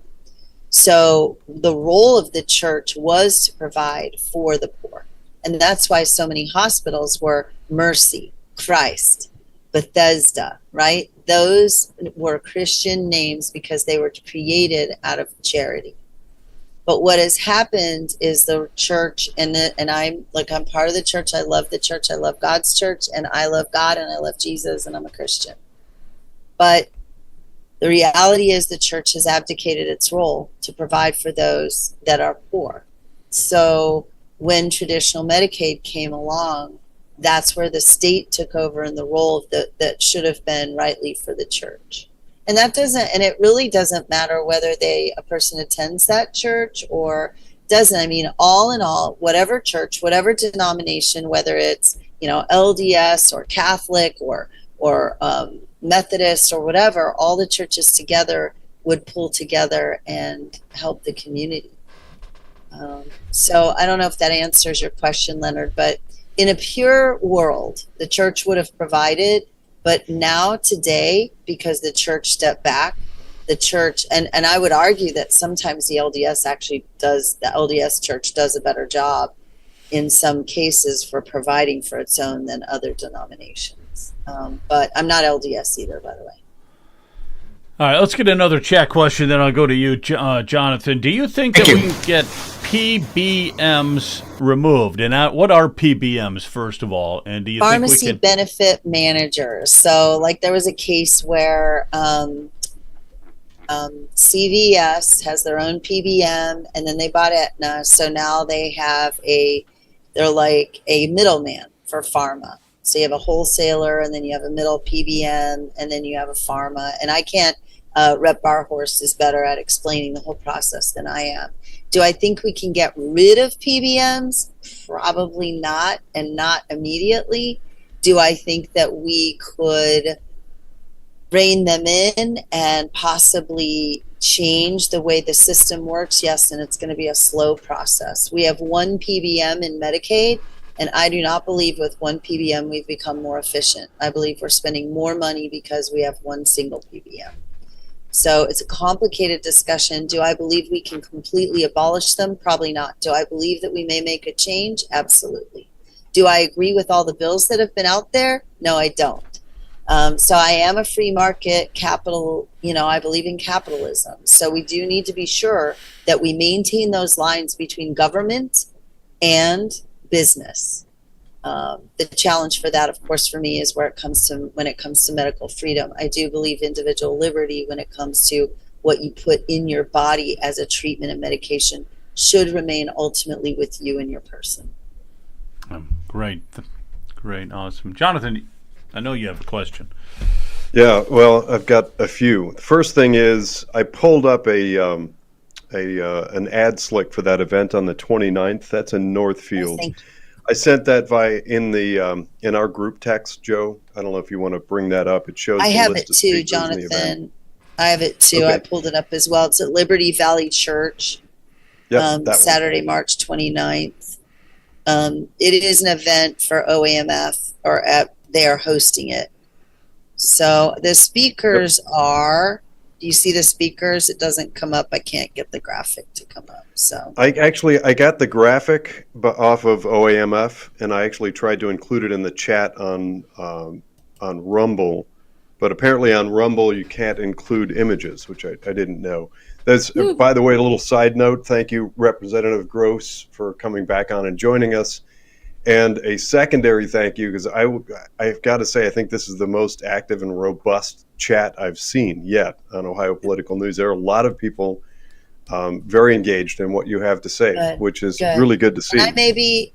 So the role of the church was to provide for the poor. And that's why so many hospitals were Mercy, Christ, Bethesda, right? Those were Christian names because they were created out of charity. But what has happened is the church, and I'm part of the church. I love the church. I love God's church, and I love God, and I love Jesus, and I'm a Christian. But the reality is the church has abdicated its role to provide for those that are poor. So when traditional Medicaid came along, that's where the state took over in the role that should have been rightly for the church. And it really doesn't matter whether a person attends that church or doesn't. I mean, all in all, whatever church, whatever denomination, whether it's, LDS or Catholic or Methodist or whatever, all the churches together would pull together and help the community. So I don't know if that answers your question, Leonard, but in a pure world, the church would have provided, but now today, because the church stepped back, the church, and I would argue that sometimes the LDS church does a better job in some cases for providing for its own than other denominations. But I'm not LDS either, by the way. All right, let's get another chat question, then I'll go to you, Jonathan. Do you think that we can get PBMs removed? And what are PBMs, first of all? And do you Pharmacy think we can... benefit managers. So, there was a case where CVS has their own PBM, and then they bought Aetna. So now they're like a middleman for pharma. So you have a wholesaler, and then you have a middle PBM, and then you have a pharma. And I can't. Rep Barhorst is better at explaining the whole process than I am. Do I think we can get rid of PBMs? Probably not, and not immediately. Do I think that we could rein them in and possibly change the way the system works? Yes, and it's going to be a slow process. We have one PBM in Medicaid, and I do not believe with one PBM we've become more efficient. I believe we're spending more money because we have one single PBM. So it's a complicated discussion. Do I believe we can completely abolish them? Probably not. Do I believe that we may make a change? Absolutely. Do I agree with all the bills that have been out there? No, I don't. So I am a free market capital, I believe in capitalism. So we do need to be sure that we maintain those lines between government and business. The challenge for that, of course, for me is when it comes to medical freedom. I do believe individual liberty when it comes to what you put in your body as a treatment and medication should remain ultimately with you and your person. Great, awesome. Jonathan, I know you have a question. Yeah, well, I've got a few. The first thing is I pulled up an ad slick for that event on the 29th. That's in Northfield. I sent that in our group text, Joe. I don't know if you want to bring that up. It shows I the have list it of too, speakers in the event. Jonathan. I have it too. Okay. I pulled it up as well. It's at Liberty Valley Church, Yep, that one. Saturday, March 29th. It is an event for OAMF, they are hosting it. So the speakers are, do you see the speakers? It doesn't come up. I can't get the graphic to come up. So I got the graphic off of OAMF, and I actually tried to include it in the chat on Rumble, but apparently on Rumble you can't include images, which I didn't know. That's by the way, a little side note. Thank you, Representative Gross, for coming back on and joining us. And a secondary thank you, because I've got to say, I think this is the most active and robust chat I've seen yet on Ohio Political News. There are a lot of people very engaged in what you have to say, which is really good to see.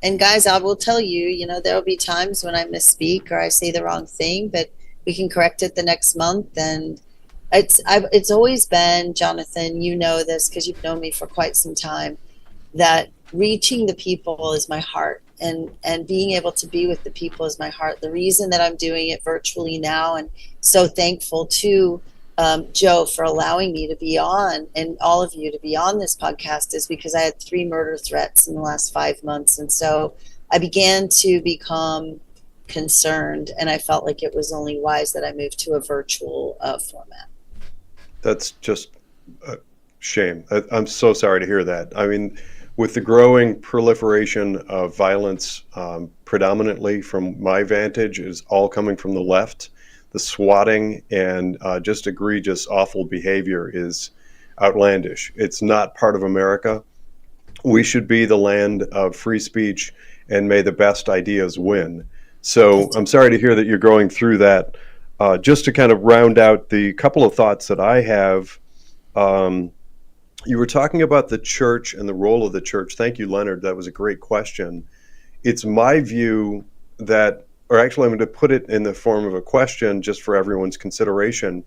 And guys, I will tell you, there will be times when I misspeak or I say the wrong thing, but we can correct it the next month. And it's always been, Jonathan, you know this because you've known me for quite some time, that reaching the people is my heart. And being able to be with the people is my heart. The reason that I'm doing it virtually now, and so thankful to Joe for allowing me to be on, and all of you to be on this podcast, is because I had 3 murder threats in the last 5 months. And so I began to become concerned, and I felt like it was only wise that I moved to a virtual format. That's just a shame. I'm so sorry to hear that. I mean, with the growing proliferation of violence, predominantly from my vantage, is all coming from the left. The swatting and just egregious, awful behavior is outlandish. It's not part of America. We should be the land of free speech, and may the best ideas win. So I'm sorry to hear that you're going through that. Just to kind of round out the couple of thoughts that I have, you were talking about the church and the role of the church. Thank you, Leonard. That was a great question. It's my view that, or actually I'm going to put it in the form of a question just for everyone's consideration.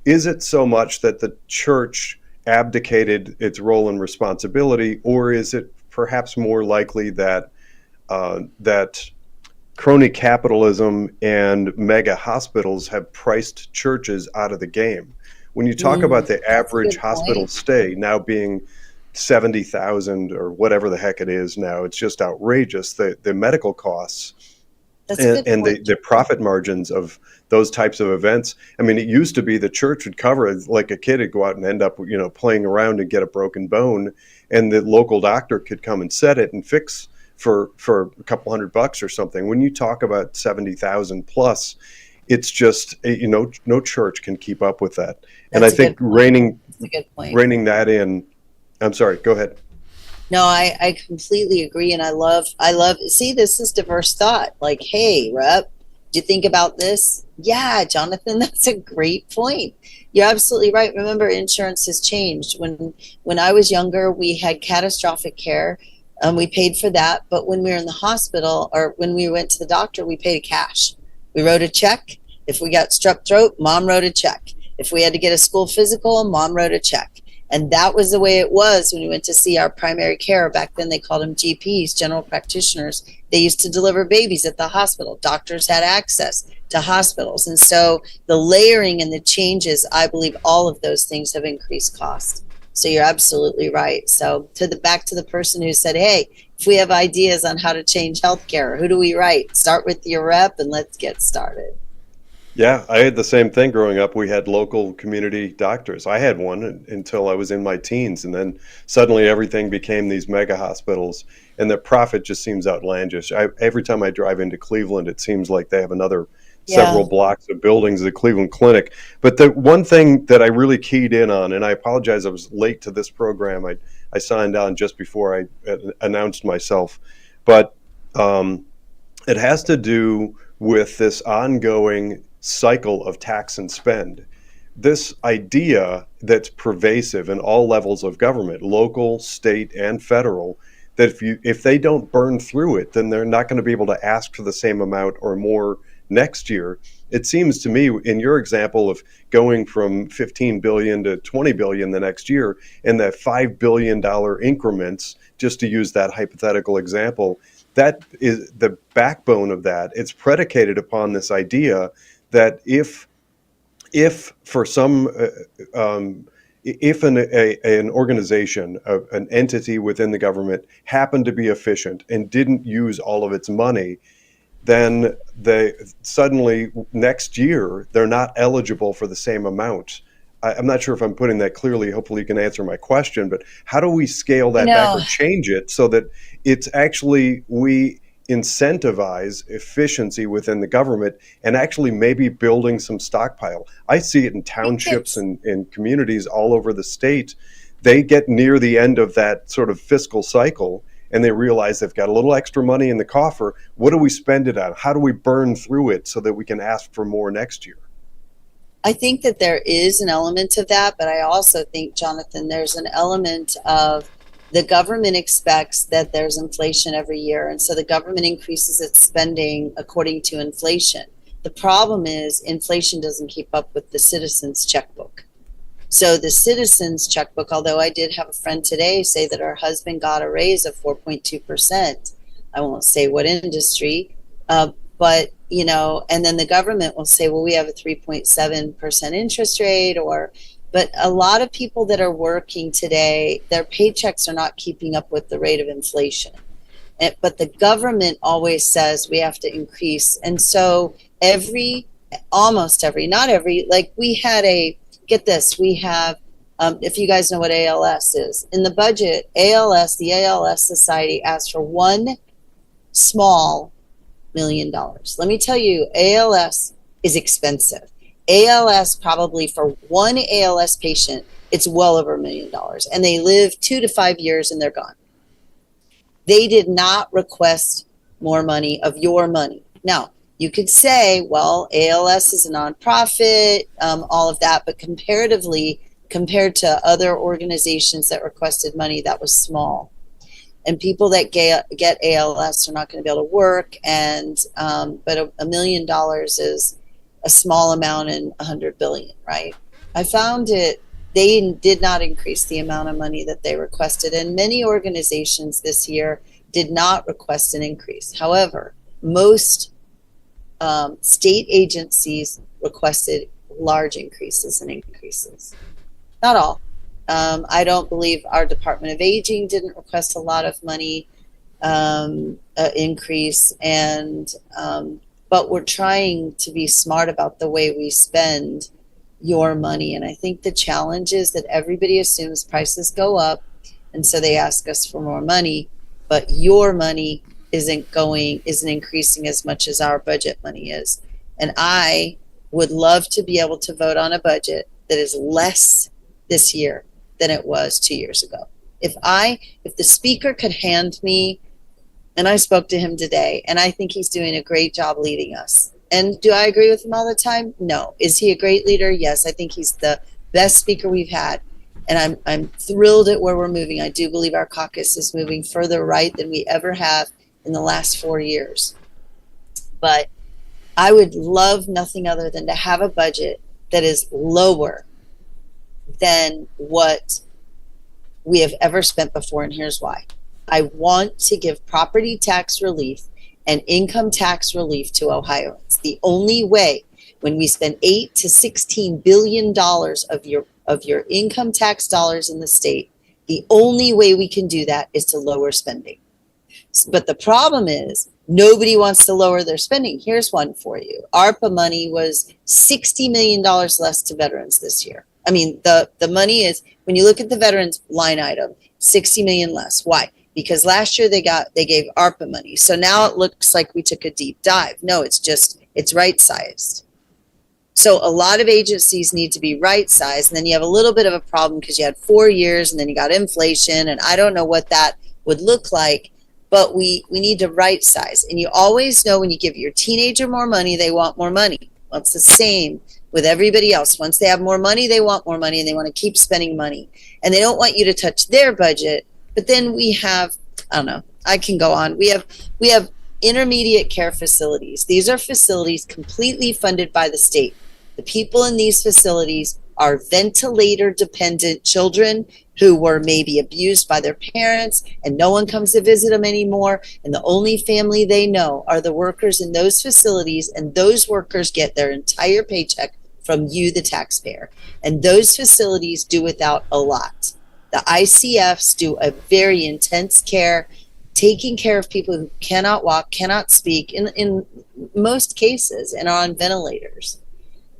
Is it so much that the church abdicated its role and responsibility, or is it perhaps more likely that that crony capitalism and mega hospitals have priced churches out of the game? When you talk about the average hospital stay now being 70,000 or whatever the heck it is now, it's just outrageous. The medical costs and the profit margins of those types of events. I mean, it used to be the church would cover it, like a kid would go out and end up, playing around and get a broken bone, and the local doctor could come and set it and fix for a couple $100 or something. When you talk about 70,000 plus, it's just, no church can keep up with that. And I think reining that in, I'm sorry, go ahead. No, I completely agree. And I love, see, this is diverse thought. Like, hey, Rep, do you think about this? Yeah, Jonathan, that's a great point. You're absolutely right. Remember, insurance has changed. When I was younger, we had catastrophic care. We paid for that. But when we were in the hospital or when we went to the doctor, we paid cash. We wrote a check. If we got strep throat, mom wrote a check. If we had to get a school physical, mom wrote a check. And that was the way it was when we went to see our primary care. Back then they called them GPs, general practitioners. They used to deliver babies at the hospital. Doctors had access to hospitals. And so the layering and the changes, I believe all of those things have increased cost. So you're absolutely right. So back to the person who said, hey, if we have ideas on how to change healthcare, who do we write? Start with your rep and let's get started. Yeah, I had the same thing growing up. We had local community doctors. I had one until I was in my teens, and then suddenly everything became these mega hospitals, and the profit just seems outlandish. Every time I drive into Cleveland, it seems like they have another several blocks of buildings at the Cleveland Clinic. But the one thing that I really keyed in on, and I apologize, I was late to this program. I signed on just before I announced myself, but it has to do with this ongoing cycle of tax and spend. This idea that's pervasive in all levels of government, local, state, and federal, that if they don't burn through it, then they're not going to be able to ask for the same amount or more next year. It seems to me, in your example of going from 15 billion to 20 billion the next year, and that $5 billion increments, just to use that hypothetical example, that is the backbone of that. It's predicated upon this idea that if for some if an organization, an entity within the government happened to be efficient and didn't use all of its money, then they suddenly next year they're not eligible for the same amount. I'm not sure if I'm putting that clearly. Hopefully you can answer my question, but how do we scale that back or change it so that it's actually we incentivize efficiency within the government and actually maybe building some stockpile? I see it in townships and in communities all over the state. They get near the end of that sort of fiscal cycle and they realize they've got a little extra money in the coffer. What do we spend it on? How do we burn through it so that we can ask for more next year? I think that there is an element of that, but I also think, Jonathan, there's an element of the government expects that there's inflation every year, and so the government increases its spending according to inflation. The problem is inflation doesn't keep up with the citizens' checkbook. So the citizens' checkbook, although I did have a friend today say that her husband got a raise of 4.2%, I won't say what industry, but, you know, and then the government will say, well, we have a 3.7% interest rate, but a lot of people that are working today, their paychecks are not keeping up with the rate of inflation. But the government always says we have to increase. And so almost every, not every, like we had get this, we have, if you guys know what ALS is, in the budget, the ALS Society asked for $1 small million. Let me tell you, ALS is expensive. ALS, probably for one ALS patient, it's well over $1 million, and they live 2 to 5 years and they're gone. They did not request more money of your money. Now, you could say, well, ALS is a nonprofit, all of that, but comparatively, compared to other organizations that requested money, that was small. And people that get ALS are not going to be able to work, and but $1 million is a small amount in 100 billion, right? I found they did not increase the amount of money that they requested, and many organizations this year did not request an increase. However, most state agencies requested large increases and increases. Not all. I don't believe our Department of Aging didn't request a lot of money increase, and but we're trying to be smart about the way we spend your money. And I think the challenge is that everybody assumes prices go up, and so they ask us for more money, but your money isn't increasing as much as our budget money is. And I would love to be able to vote on a budget that is less this year than it was 2 years ago. If the speaker could hand me, and I spoke to him today, and I think he's doing a great job leading us. And do I agree with him all the time? No. Is he a great leader? Yes. I think he's the best speaker we've had. And I'm thrilled at where we're moving. I do believe our caucus is moving further right than we ever have in the last 4 years. But I would love nothing other than to have a budget that is lower than what we have ever spent before, and here's why. I want to give property tax relief and income tax relief to Ohioans. The only way, when we spend $8 to $16 billion of your income tax dollars in the state, the only way we can do that is to lower spending. But the problem is nobody wants to lower their spending. Here's one for you. ARPA money was $60 million less to veterans this year. I mean, the money is, when you look at the veterans line item, 60 million less. Why? Because last year they gave ARPA money. So now it looks like we took a deep dive. No, it's right sized. So a lot of agencies need to be right sized. And then you have a little bit of a problem because you had 4 years and then you got inflation, and I don't know what that would look like, but we need to right size. And you always know when you give your teenager more money, they want more money. Well, it's the same with everybody else. Once they have more money, they want more money, and they want to keep spending money. And they don't want you to touch their budget. But then we have, I don't know, I can go on. We have intermediate care facilities. These are facilities completely funded by the state. The people in these facilities are ventilator dependent children who were maybe abused by their parents and no one comes to visit them anymore. And the only family they know are the workers in those facilities. And those workers get their entire paycheck from you, the taxpayer. And those facilities do without a lot. The ICFs do a very intense care, taking care of people who cannot walk, cannot speak, in most cases, and are on ventilators.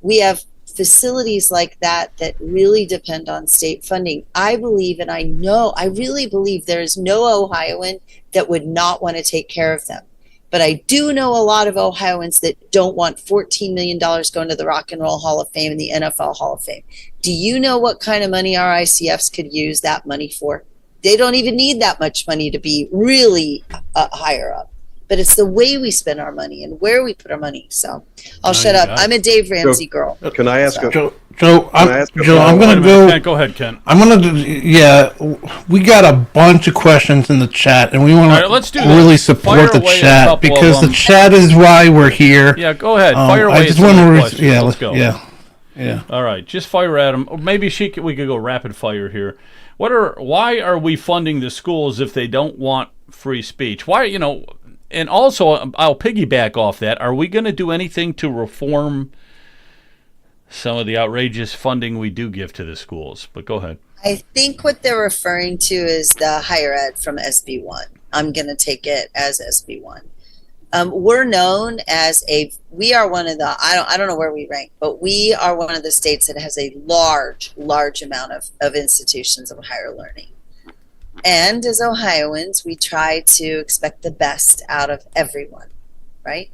We have facilities like that that really depend on state funding. I believe, and I know, I really believe there is no Ohioan that would not want to take care of them. But I do know a lot of Ohioans that don't want $14 million going to the Rock and Roll Hall of Fame and the NFL Hall of Fame. Do you know what kind of money our ICFs could use that money for? They don't even need that much money to be really higher up. But it's the way we spend our money and where we put our money. So I'll shut up. I'm a Dave Ramsey girl. Can I ask Joe, I'm going to go. Ken, go ahead, Ken. I'm going to. Yeah, we got a bunch of questions in the chat, and we want to really support the chat because the chat is why we're here. Yeah, go ahead. Fire away. I just want to. Yeah, let's go. Yeah. All right, just fire at them. Or maybe we could go rapid fire here. Why are we funding the schools if they don't want free speech? Why, and also I'll piggyback off that. Are we going to do anything to reform some of the outrageous funding we do give to the schools? But go ahead. I think what they're referring to is the higher ed from SB1. I'm going to take it as SB1. We're known as we are one of the, I don't know where we rank, but we are one of the states that has a large amount of institutions of higher learning. And as Ohioans, we try to expect the best out of everyone, right?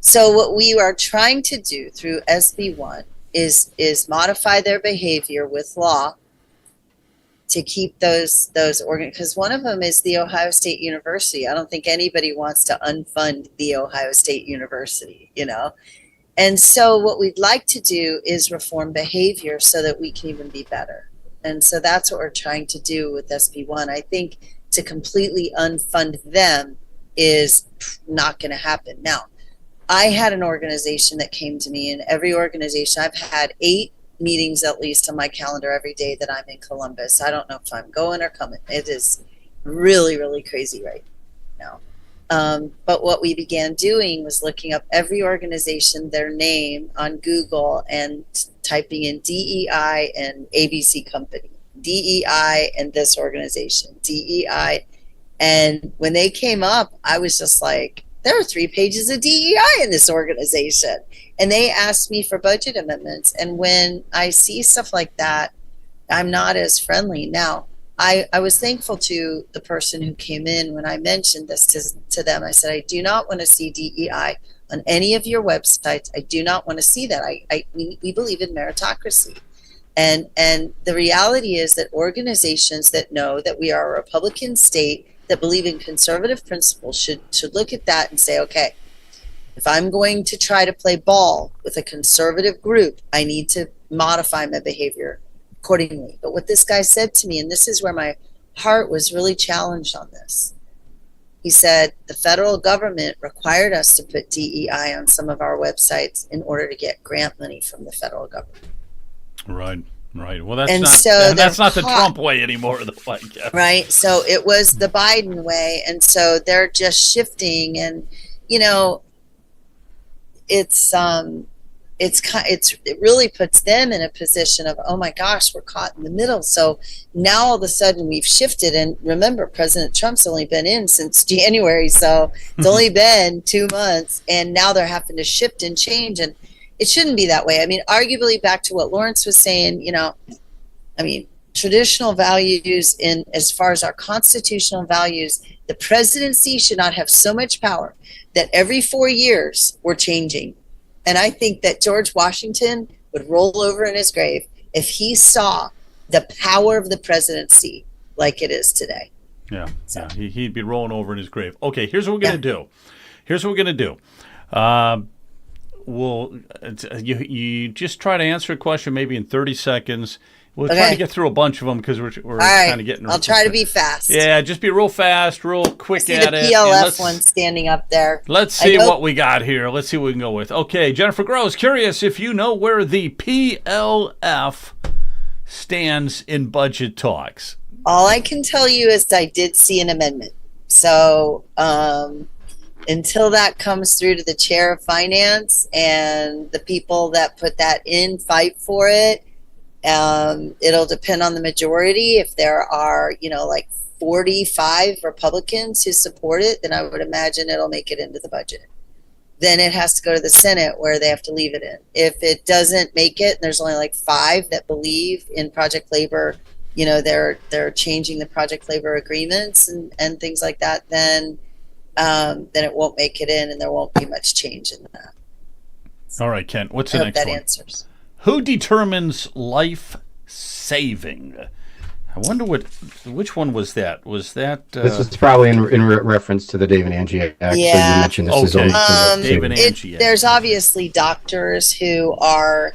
So what we are trying to do through SB1 is modify their behavior with law to keep those because one of them is the Ohio State University. I don't think anybody wants to unfund the Ohio State University, And so what we'd like to do is reform behavior so that we can even be better. And so that's what we're trying to do with SB1. I think to completely unfund them is not going to happen. Now, I had an organization that came to me, and every organization, I've had 8 meetings at least on my calendar every day that I'm in Columbus. I don't know if I'm going or coming. It is really, really crazy right now. But what we began doing was looking up every organization, their name on Google, and typing in DEI and ABC Company, DEI and this organization, DEI. And when they came up, I was just like, there are 3 pages of DEI in this organization. And they asked me for budget amendments. And when I see stuff like that, I'm not as friendly. Now, I was thankful to the person who came in when I mentioned this to them. I said, I do not want to see DEI on any of your websites. I do not want to see that. We believe in meritocracy. And the reality is that organizations that know that we are a Republican state that believe in conservative principles should look at that and say, okay, if I'm going to try to play ball with a conservative group, I need to modify my behavior accordingly. But what this guy said to me, and this is where my heart was really challenged on this, he said the federal government required us to put DEI on some of our websites in order to get grant money from the federal government. Right. Well, that's not the Trump way anymore, though, I guess. Right. So it was the Biden way, and so they're just shifting, and it really puts them in a position of, oh my gosh, we're caught in the middle. So now all of a sudden we've shifted, and remember, President Trump's only been in since January, so it's only been 2 months, and now they're having to shift and change, and it shouldn't be that way. I mean, arguably, back to what Lawrence was saying, traditional values as far as our constitutional values, the presidency should not have so much power that every 4 years we're changing. And I think that George Washington would roll over in his grave if he saw the power of the presidency like it is today. Yeah, so. Yeah, he'd be rolling over in his grave. Okay, here's what we're going to do. You just try to answer a question maybe in 30 seconds. We'll try to get through a bunch of them because we're kind of getting. I'll try to be fast. Yeah, just be real fast, real quick at it. The PLF one standing up there. Let's see what we got here. Let's see what we can go with. Okay, Jennifer Gross, curious if you know where the PLF stands in budget talks. All I can tell you is I did see an amendment. So until that comes through to the chair of finance and the people that put that in fight for it, it'll depend on the majority. If there are, like 45 Republicans who support it, then I would imagine it'll make it into the budget. Then it has to go to the Senate where they have to leave it in. If it doesn't make it, and there's only like 5 that believe in project labor, they're changing the project labor agreements and things like that, then it won't make it in and there won't be much change in that. All right, Kent, what's the next one? I hope that answers. Who determines life saving? I wonder which one was that? Was that this was probably in reference to the Dave and Angie Act? Yeah. So you mentioned this is only Dave and Angie Act. There's obviously doctors who are.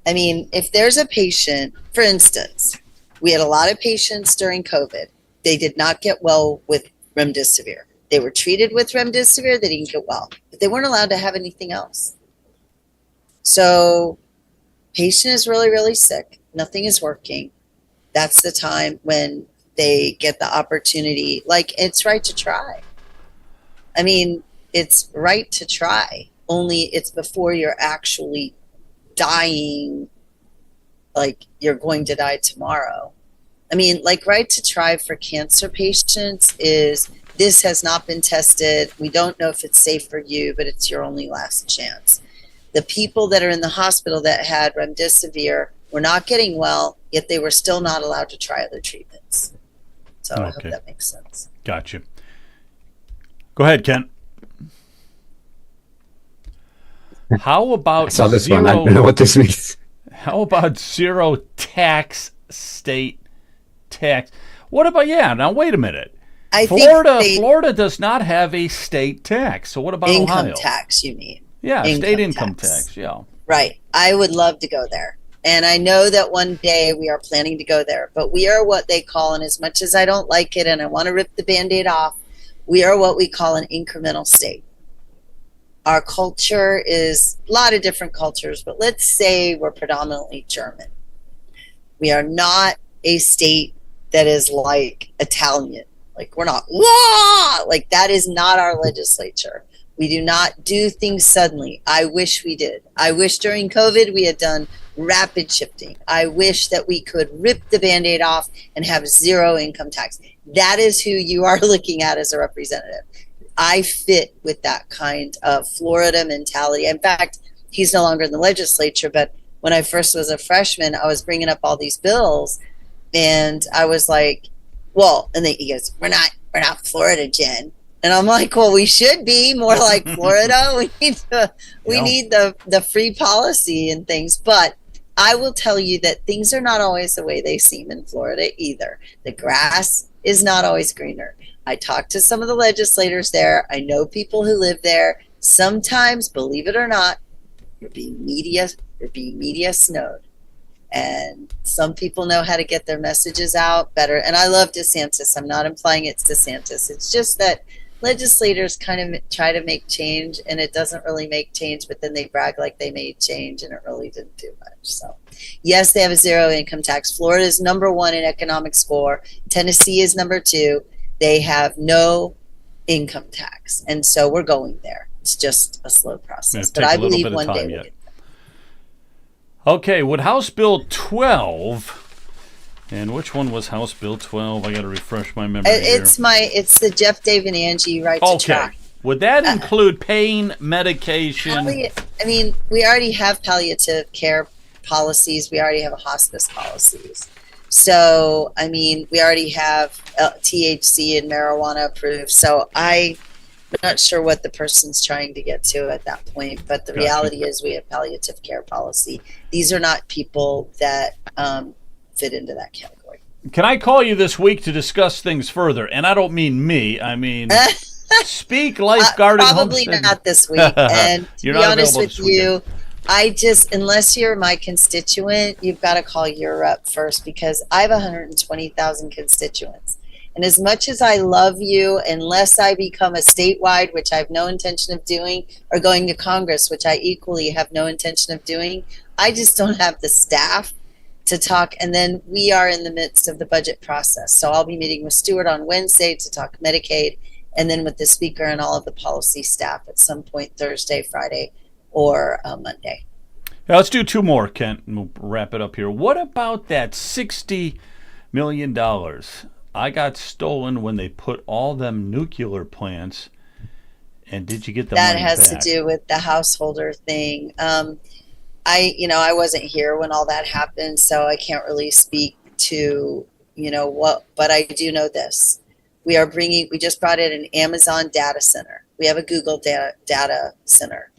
I mean, if there's a patient, for instance, we had a lot of patients during COVID. They did not get well with remdesivir. They were treated with remdesivir. They didn't get well, but they weren't allowed to have anything else. So, patient is really, really sick. Nothing is working. That's the time when they get the opportunity. Like, it's right to try. I mean, it's right to try. Only it's before you're actually dying, like you're going to die tomorrow. I mean, like, right to try for cancer patients is, this has not been tested. We don't know if it's safe for you, but it's your only last chance. The people that are in the hospital that had remdesivir were not getting well, yet they were still not allowed to try other treatments. So I hope that makes sense. Gotcha. Go ahead, Kent. How about I saw this one. I don't know what this means. How about zero tax state tax? What about, now wait a minute. Florida does not have a state tax. So what about income Ohio? Tax, you mean? Yeah, state income tax. Yeah. Right. I would love to go there. And I know that one day we are planning to go there, but we are what they call, and as much as I don't like it and I want to rip the Band-Aid off, we are what we call an incremental state. Our culture is a lot of different cultures, but let's say we're predominantly German. We are not a state that is like Italian. Like, we're not, wah! Like, that is not our legislature. We do not do things suddenly. I wish we did. I wish during COVID we had done rapid shifting. I wish that we could rip the Band-Aid off and have zero income tax. That is who you are looking at as a representative. I fit with that kind of Florida mentality. In fact, he's no longer in the legislature, but when I first was a freshman, I was bringing up all these bills, and I was like, well, and then he goes, we're not Florida, Jen. And I'm like, well, we should be more like Florida. We need the free policy and things. But I will tell you that things are not always the way they seem in Florida either. The grass is not always greener. I talked to some of the legislators there. I know people who live there. Sometimes, believe it or not, you're being media snowed. And some people know how to get their messages out better. And I love DeSantis. I'm not implying it's DeSantis. It's just that legislators kind of try to make change, and it doesn't really make change, but then they brag like they made change, and it really didn't do much. So, yes, they have a zero income tax. Florida is number 1 in economic score. Tennessee is number 2. They have no income tax. And so we're going there. It's just a slow process. But I believe one day we'll get there. Okay, would House Bill 12, and which one was House Bill 12? I got to refresh my memory It's the Jeff, Dave, and Angie right to try. Would that include pain medication? I mean, we already have palliative care policies. We already have hospice policies. So, I mean, we already have THC and marijuana approved. So I'm not sure what the person's trying to get to at that point, but the reality is we have palliative care policy. These are not people that fit into that category. Can I call you this week to discuss things further? And I don't mean me. I mean, Speak Lifeguarding Probably Homestead. not this week. And to be honest with you, Unless you're my constituent, you've got to call your rep first, because I have 120,000 constituents. And as much as I love you, unless I become a statewide, which I have no intention of doing, or going to Congress, which I equally have no intention of doing, I just don't have the staff to talk. And then we are in the midst of the budget process. So I'll be meeting with Stuart on Wednesday to talk Medicaid, and then with the speaker and all of the policy staff at some point Thursday, Friday, or Monday. Now let's do two more, Kent, and we'll wrap it up here. What about that $60 million? I got stolen when they put all them nuclear plants. And did you get the money back? That has to do with the householder thing. I wasn't here when all that happened, so I can't really speak to, what, but I do know this. We just brought in an Amazon data center. We have a Google data center.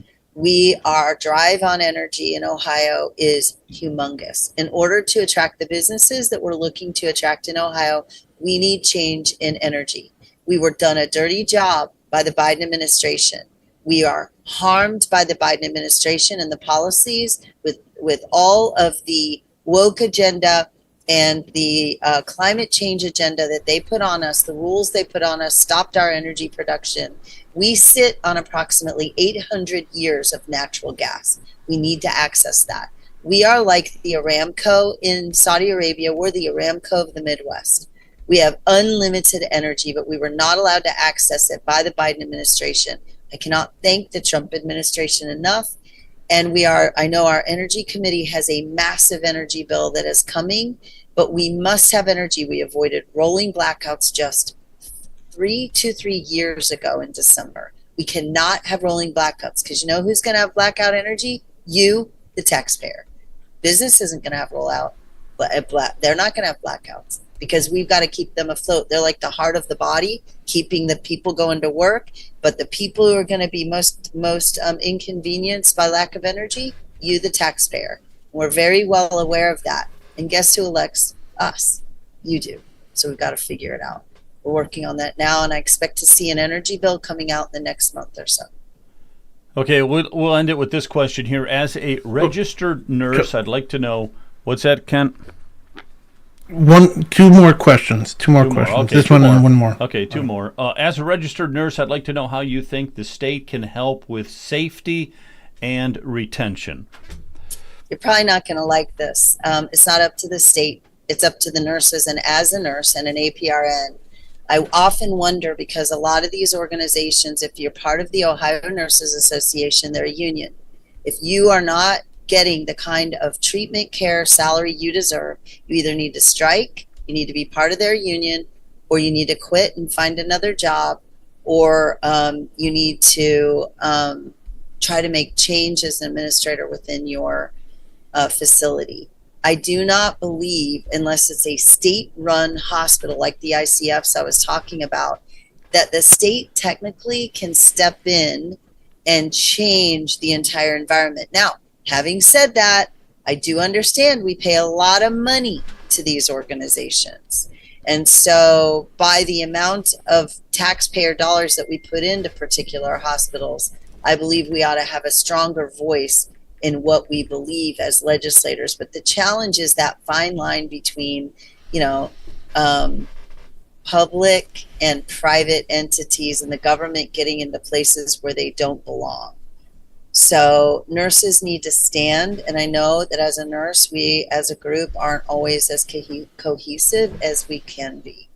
Our drive on energy in Ohio is humongous. In order to attract the businesses that we're looking to attract in Ohio, we need change in energy. We were done a dirty job by the Biden administration. We are harmed by the Biden administration and the policies with all of the woke agenda and the climate change agenda that they put on us, the rules they put on us, stopped our energy production. We sit on approximately 800 years of natural gas. We need to access that. We are like the Aramco in Saudi Arabia. We're the Aramco of the Midwest. We have unlimited energy, but we were not allowed to access it by the Biden administration. I cannot thank the Trump administration enough. And I know our energy committee has a massive energy bill that is coming, but we must have energy. We avoided rolling blackouts just 3 years ago in December. We cannot have rolling blackouts, because you know who's going to have blackout energy? You, the taxpayer. Business isn't going to have rollout. They're not going to have blackouts, because we've got to keep them afloat. They're like the heart of the body, keeping the people going to work. But the people who are going to be most inconvenienced by lack of energy, you, the taxpayer. We're very well aware of that. And guess who elects us? You do. So we've got to figure it out. We're working on that now, and I expect to see an energy bill coming out in the next month or so. Okay, we'll end it with this question here. As a registered nurse, I'd like to know, what's that, Kent? Two more questions. Okay, this one more. And one more. Okay, two more. As a registered nurse, I'd like to know how you think the state can help with safety and retention. You're probably not going to like this. It's not up to the state. It's up to the nurses. And as a nurse and an APRN, I often wonder, because a lot of these organizations, if you're part of the Ohio Nurses Association, they're a union. If you are not getting the kind of treatment, care, salary you deserve, you either need to strike, you need to be part of their union, or you need to quit and find another job, or you need to try to make change as an administrator within your facility. I do not believe, unless it's a state-run hospital like the ICFs I was talking about, that the state technically can step in and change the entire environment. Now, having said that, I do understand we pay a lot of money to these organizations. And so by the amount of taxpayer dollars that we put into particular hospitals, I believe we ought to have a stronger voice in what we believe as legislators. But the challenge is that fine line between, public and private entities and the government getting into places where they don't belong. So nurses need to stand. And I know that as a nurse, we as a group aren't always as cohesive as we can be.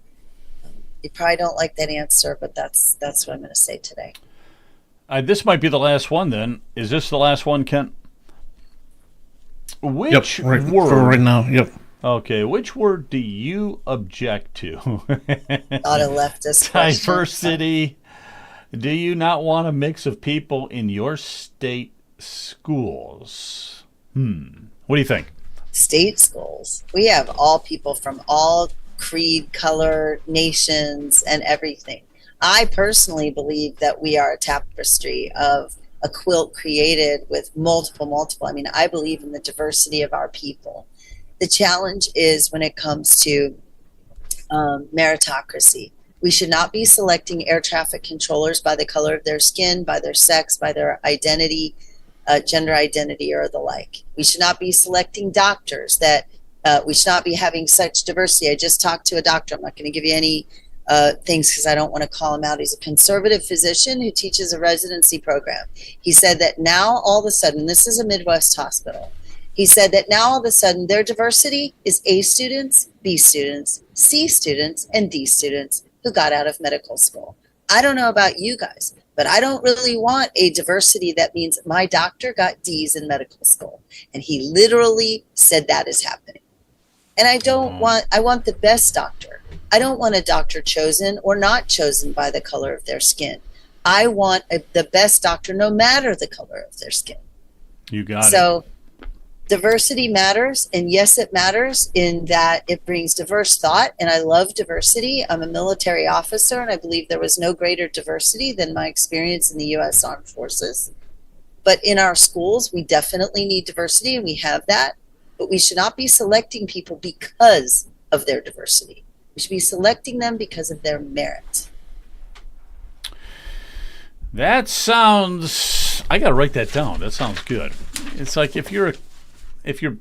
You probably don't like that answer, but that's what I'm going to say today. This might be the last one then. Is this the last one, Kent? Which word? For right now, yep. Okay, which word do you object to? Not a leftist question. Diversity. Do you not want a mix of people in your state schools? What do you think? State schools. We have all people from all creed, color, nations, and everything. I personally believe that we are a tapestry of a quilt created with multiple. I mean, I believe in the diversity of our people. The challenge is when it comes to meritocracy. We should not be selecting air traffic controllers by the color of their skin, by their sex, by their identity. gender identity or the like. We should not be selecting doctors that we should not be having such diversity. I just talked to a doctor. I'm not going to give you any things because I don't want to call him out. He's a conservative physician who teaches a residency program. He said that now all of a sudden, this is a Midwest hospital. He said that now all of a sudden their diversity is A students, B students, C students, and D students who got out of medical school. I don't know about you guys, but I don't really want a diversity that means my doctor got D's in medical school. And he literally said that is happening. And I want the best doctor. I don't want a doctor chosen or not chosen by the color of their skin. I want the best doctor no matter the color of their skin. You got it. So diversity matters. And yes, it matters in that it brings diverse thought. And I love diversity. I'm a military officer, and I believe there was no greater diversity than my experience in the U.S. Armed Forces. But in our schools, we definitely need diversity, and we have that. But we should not be selecting people because of their diversity. We should be selecting them because of their merit. That sounds, I got to write that down. That sounds good. It's like if you're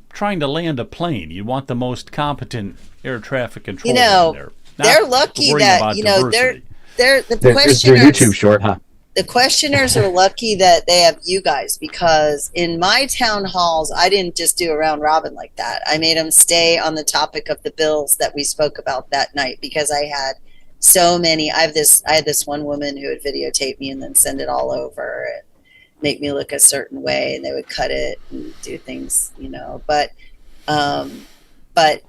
trying to land a plane, you want the most competent air traffic controller in there. They're lucky that, they're the questioners. Your YouTube short, huh? The questioners are lucky that they have you guys, because in my town halls, I didn't just do a round robin like that. I made them stay on the topic of the bills that we spoke about that night, because I had so many. I had this one woman who would videotape me and then send it all over and make me look a certain way, and they would cut it and do things, but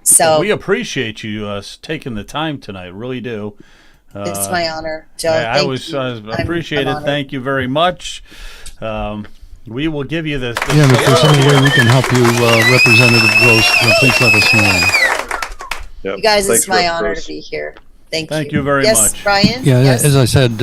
so we appreciate you taking the time tonight. Really do. It's my honor, Joe. I appreciate it. Thank you very much. We will give you the if there's any way we can help you, Representative Gross, please let us know. Yep. You guys, it's my honor to be here. Thank you very much. Yes, Brian? Yeah, yes. As I said,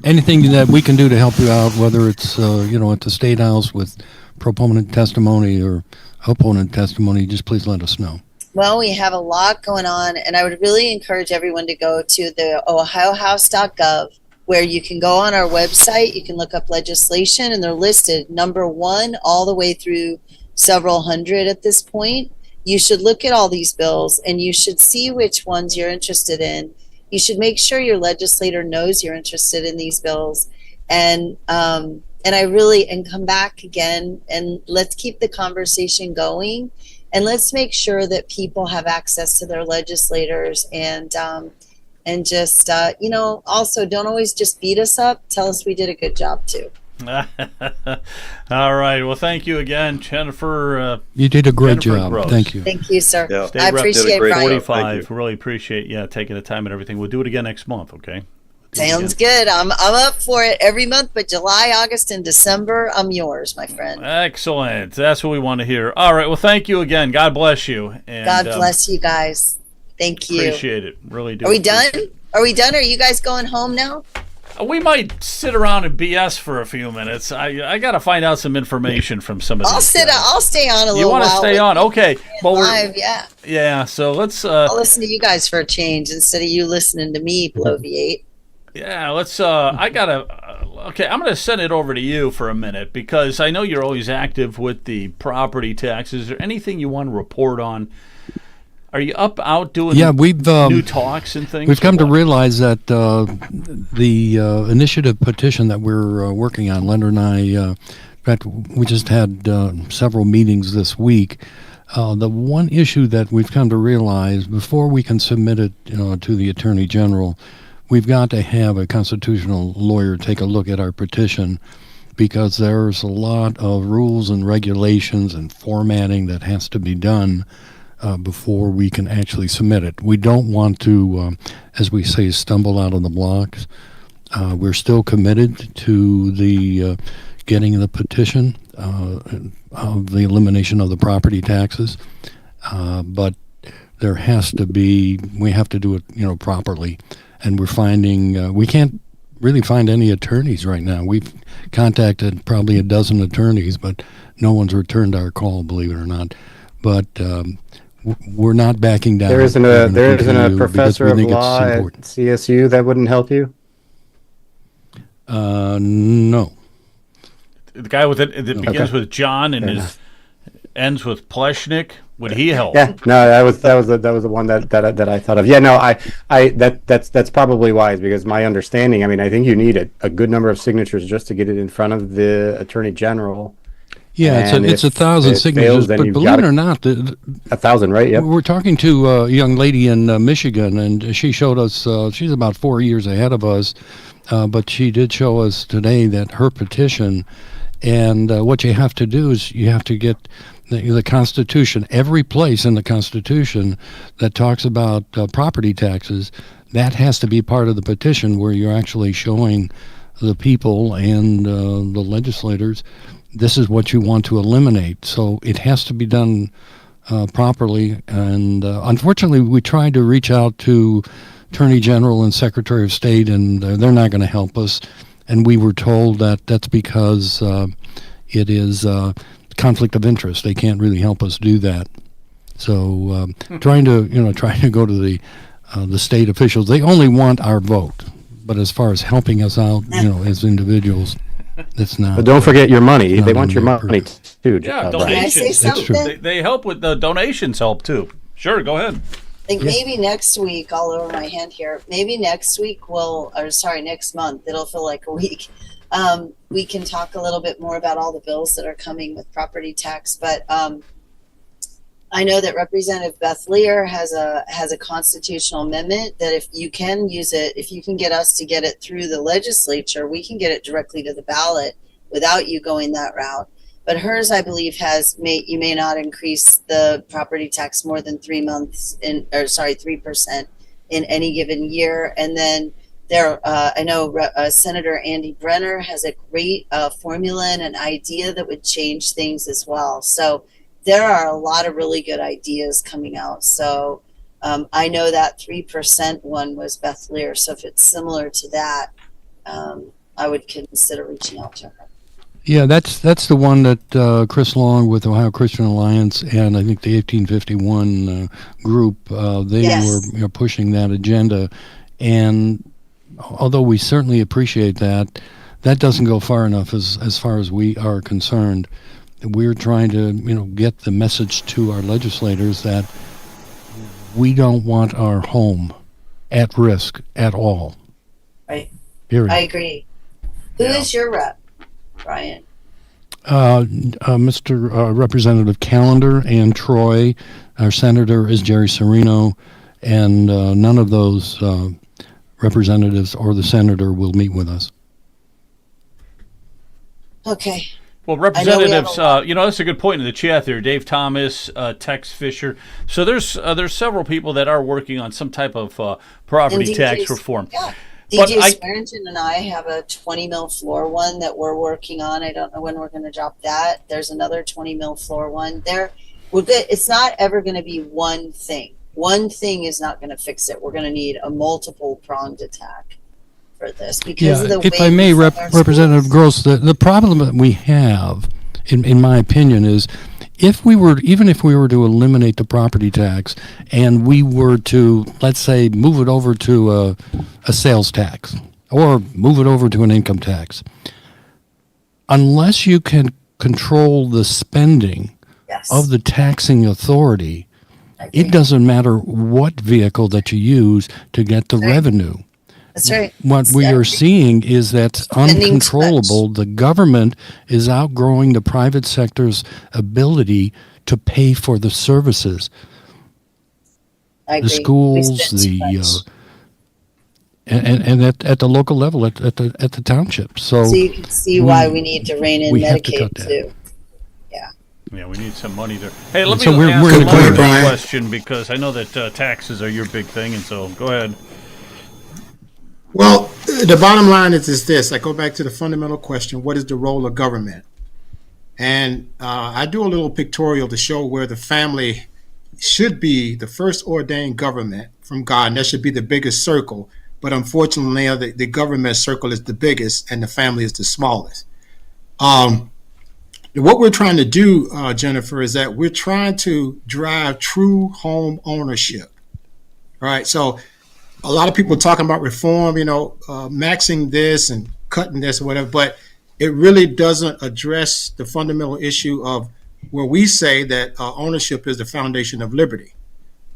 anything that we can do to help you out, whether it's, at the State House with proponent testimony or opponent testimony, just please let us know. Well, we have a lot going on, and I would really encourage everyone to go to the ohiohouse.gov, where you can go on our website, you can look up legislation, and they're listed number 1 all the way through several hundred at this point. You should look at all these bills, and you should see which ones you're interested in. You should make sure your legislator knows you're interested in these bills, and come back again, and let's keep the conversation going. And let's make sure that people have access to their legislators, and just, also don't always just beat us up. Tell us we did a good job too. All right. Well, thank you again, Jennifer. You did a great job. Gross. Thank you. Thank you, sir. Yeah. I appreciate it, Brian. 45. Really appreciate taking the time and everything. We'll do it again next month, okay? Sounds good. I'm up for it every month, but July, August, and December, I'm yours, my friend. Excellent. That's what we want to hear. All right. Well, thank you again. God bless you. And, God bless you guys. Thank you. Appreciate it. Really do. Are we done? Are we done? Are you guys going home now? We might sit around and BS for a few minutes. I got to find out some information from some of these guys. I'll stay on a little while. You want to stay on? Okay. Well, live, yeah. Yeah. So let's. I'll listen to you guys for a change instead of you listening to me bloviate. Yeah, let's. I gotta. Okay, I'm gonna send it over to you for a minute, because I know you're always active with the property taxes. Is there anything you want to report on? Are you out doing? Yeah, we've new talks and things. We've come to realize that the initiative petition that we're working on, Lender and I. In fact, we just had several meetings this week. The one issue that we've come to realize, before we can submit it, to the Attorney General, we've got to have a constitutional lawyer take a look at our petition, because there's a lot of rules and regulations and formatting that has to be done before we can actually submit it. We don't want to, as we say, stumble out of the blocks. We're still committed to the getting the petition of the elimination of the property taxes, but there has to be, we have to do it, properly. And we're finding we can't really find any attorneys right now. We've contacted probably a dozen attorneys, but no one's returned our call, believe it or not. But we're not backing down. There isn't a professor of law at CSU that wouldn't help you? No. the guy with it that begins with John and ends with Pleshnik. Would he help? Yeah, no, that was the one that I thought of. Yeah, no, that's probably wise, because my understanding, I mean, I think you need a good number of signatures just to get it in front of the Attorney General. Yeah, it's 1,000 signatures, but believe it or not, 1,000, right? Yeah. We're talking to a young lady in Michigan, and she showed us. She's about 4 years ahead of us, but she did show us today that her petition, and what you have to do is you have to get the Constitution. Every place in the Constitution that talks about property taxes, that has to be part of the petition, where you're actually showing the people and the legislators, this is what you want to eliminate. So it has to be done properly. And unfortunately, we tried to reach out to Attorney General and Secretary of State, and they're not going to help us. And we were told that that's because it is conflict of interest. They can't really help us do that. So trying to go to the state officials, they only want our vote. But as far as helping us out, as individuals, it's not. But don't forget your money. They want your money too. Yeah, donations. That's true. They help with the donations. Help too. Sure, go ahead. Maybe next week, all over my hand here. Maybe next month. It'll feel like a week. We can talk a little bit more about all the bills that are coming with property tax. But I know that Representative Beth Lear has a constitutional amendment that if you can use it, if you can get us to get it through the legislature, we can get it directly to the ballot without you going that route. But hers, I believe, you may not increase the property tax more than 3% in any given year. And then I know Senator Andy Brenner has a great formula and an idea that would change things as well. So there are a lot of really good ideas coming out. So I know that 3% one was Beth Lear. So if it's similar to that, I would consider reaching out to her. Yeah, that's the one that Chris Long with Ohio Christian Alliance and I think the 1851 group, they were pushing that agenda. And although we certainly appreciate that, that doesn't go far enough as far as we are concerned. We're trying to get the message to our legislators that we don't want our home at risk at all. Right. Period. I agree. Who is your rep, Brian? Mr. Representative Callender and Troy. Our senator is Jerry Serino, and none of those representatives or the senator will meet with us. Okay. Well, representatives, that's a good point in the chat there. Dave Thomas, Tex Fisher. So there's several people that are working on some type of property tax reform. Yeah. DJ Swearingen and I have a 20 mil floor one that we're working on. I don't know when we're going to drop that. There's another 20 mil floor one. It's not ever going to be one thing. One thing is not going to fix it. We're going to need a multiple pronged attack for this because of the if I may, Representative Gross, the problem that we have, in my opinion, is even if we were to eliminate the property tax and we were to, let's say, move it over to a sales tax or move it over to an income tax, unless you can control the spending of the taxing authority, it doesn't matter what vehicle that you use to get the revenue. That's right. What we are seeing is that's uncontrollable. The government is outgrowing the private sector's ability to pay for the services. The schools, and at the local level, at the township. So you can see why we need to rein in Medicaid too. Yeah, we need some money there. Hey, let me ask another question because I know that taxes are your big thing, and so go ahead. Well, the bottom line is this. I go back to the fundamental question, what is the role of government? And I do a little pictorial to show where the family should be the first ordained government from God, and that should be the biggest circle. But unfortunately, the government circle is the biggest, and the family is the smallest. What we're trying to do, Jennifer, is that we're trying to drive true home ownership. All right, so a lot of people talking about reform, maxing this and cutting this or whatever, but it really doesn't address the fundamental issue of where we say that ownership is the foundation of liberty.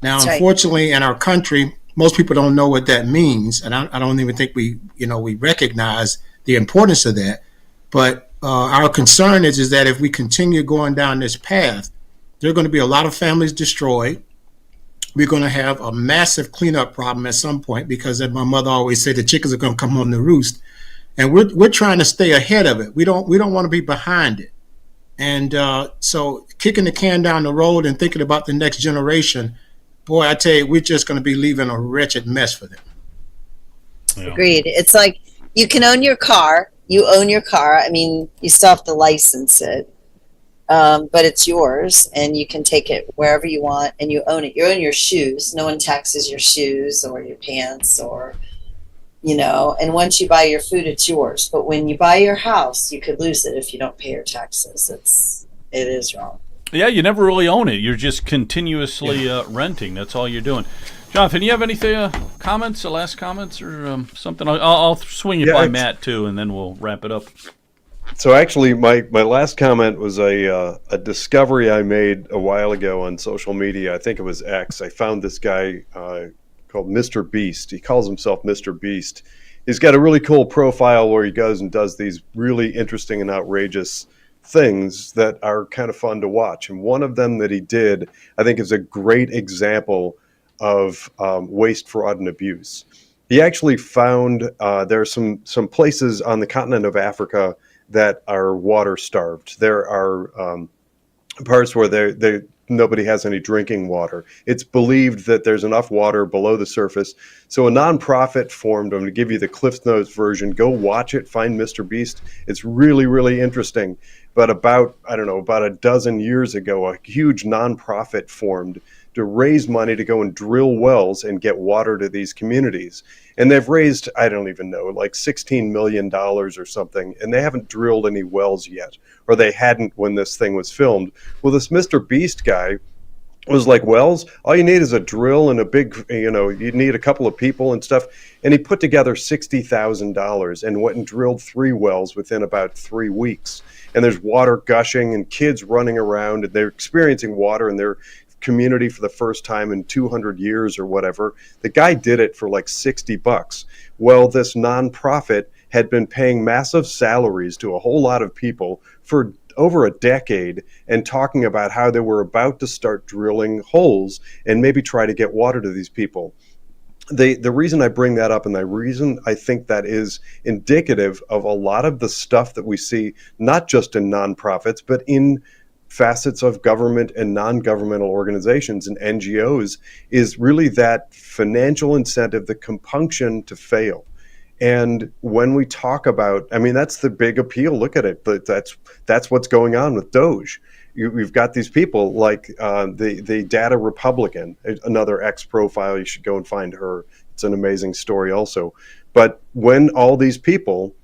Now, That's right. unfortunately, in our country, most people don't know what that means, and I don't even think we recognize the importance of that. But our concern is that if we continue going down this path, there are going to be a lot of families destroyed. We're going to have a massive cleanup problem at some point because, as my mother always said, the chickens are going to come home to roost, and we're trying to stay ahead of it. We don't want to be behind it, and so kicking the can down the road and thinking about the next generation, boy, I tell you, we're just going to be leaving a wretched mess for them. Yeah. Agreed. It's like you can own your car. You own your car. I mean, you still have to license it. But it's yours, and you can take it wherever you want, and you own it. You own your shoes. No one taxes your shoes or your pants or, and once you buy your food, it's yours. But when you buy your house, you could lose it if you don't pay your taxes. It is wrong. Yeah, you never really own it. You're just continuously renting. That's all you're doing. Jonathan, you have anything, last comments or something? I'll swing it by Matt, too, and then we'll wrap it up. So actually, my last comment was a discovery I made a while ago on social media. I think it was X. I found this guy called Mr. Beast. He calls himself Mr. Beast. He's got a really cool profile where he goes and does these really interesting and outrageous things that are kind of fun to watch. And one of them that he did, I think, is a great example of waste, fraud, and abuse. He actually found there are some places on the continent of Africa that are water starved. There are parts where nobody has any drinking water. It's believed that there's enough water below the surface. So a nonprofit formed. I'm going to give you the Cliff Notes version. Go watch it. Find Mr. Beast. It's really, really interesting. But about a dozen years ago, a huge nonprofit formed to raise money to go and drill wells and get water to these communities. And they've raised, I don't even know, like $16 million or something, and they haven't drilled any wells yet, or they hadn't when this thing was filmed. Well, this Mr. Beast guy was like, wells, all you need is a drill and a big, you need a couple of people and stuff. And he put together $60,000 and went and drilled 3 wells within about 3 weeks. And there's water gushing and kids running around, and they're experiencing water in their community for the first time in 200 years or whatever. The guy did it for like $60. Well, this nonprofit had been paying massive salaries to a whole lot of people for over a decade and talking about how they were about to start drilling holes and maybe try to get water to these people. The reason I bring that up, and the reason I think that is indicative of a lot of the stuff that we see, not just in nonprofits, but in facets of government and non-governmental organizations and NGOs, is really that financial incentive, the compunction to fail. And when we talk about, that's the big appeal. Look at it. That's what's going on with Doge. We've got these people like the Data Republican, another X profile. You should go and find her. It's an amazing story also. But when all these people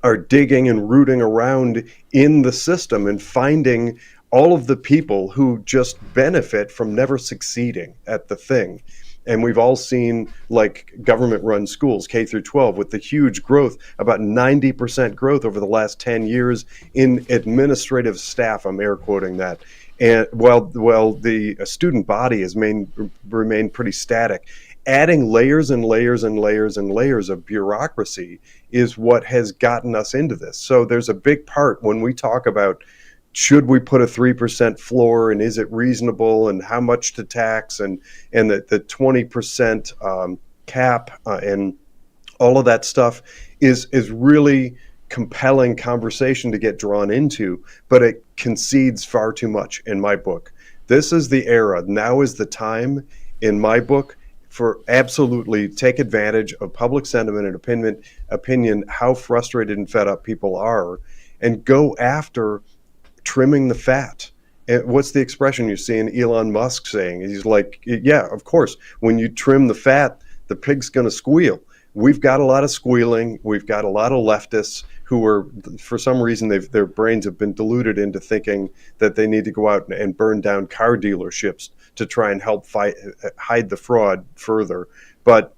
are digging and rooting around in the system and finding all of the people who just benefit from never succeeding at the thing. And we've all seen like government-run schools, K through 12, with the huge growth, about 90% growth over the last 10 years in administrative staff. I'm air quoting that. And while the student body has remained pretty static, adding layers and layers and layers and layers of bureaucracy is what has gotten us into this. So there's a big part when we talk about, should we put a 3% floor, and is it reasonable, and how much to tax, and the 20% cap, and all of that stuff is really compelling conversation to get drawn into, but it concedes far too much in my book. This is the era. Now is the time, in my book, for absolutely take advantage of public sentiment and opinion, how frustrated and fed up people are, and go after trimming the fat. And what's the expression you see in Elon Musk saying? He's like, yeah, of course, when you trim the fat, the pig's going to squeal. We've got a lot of squealing. We've got a lot of leftists who are, for some reason, their brains have been diluted into thinking that they need to go out and burn down car dealerships to try and help hide the fraud further. But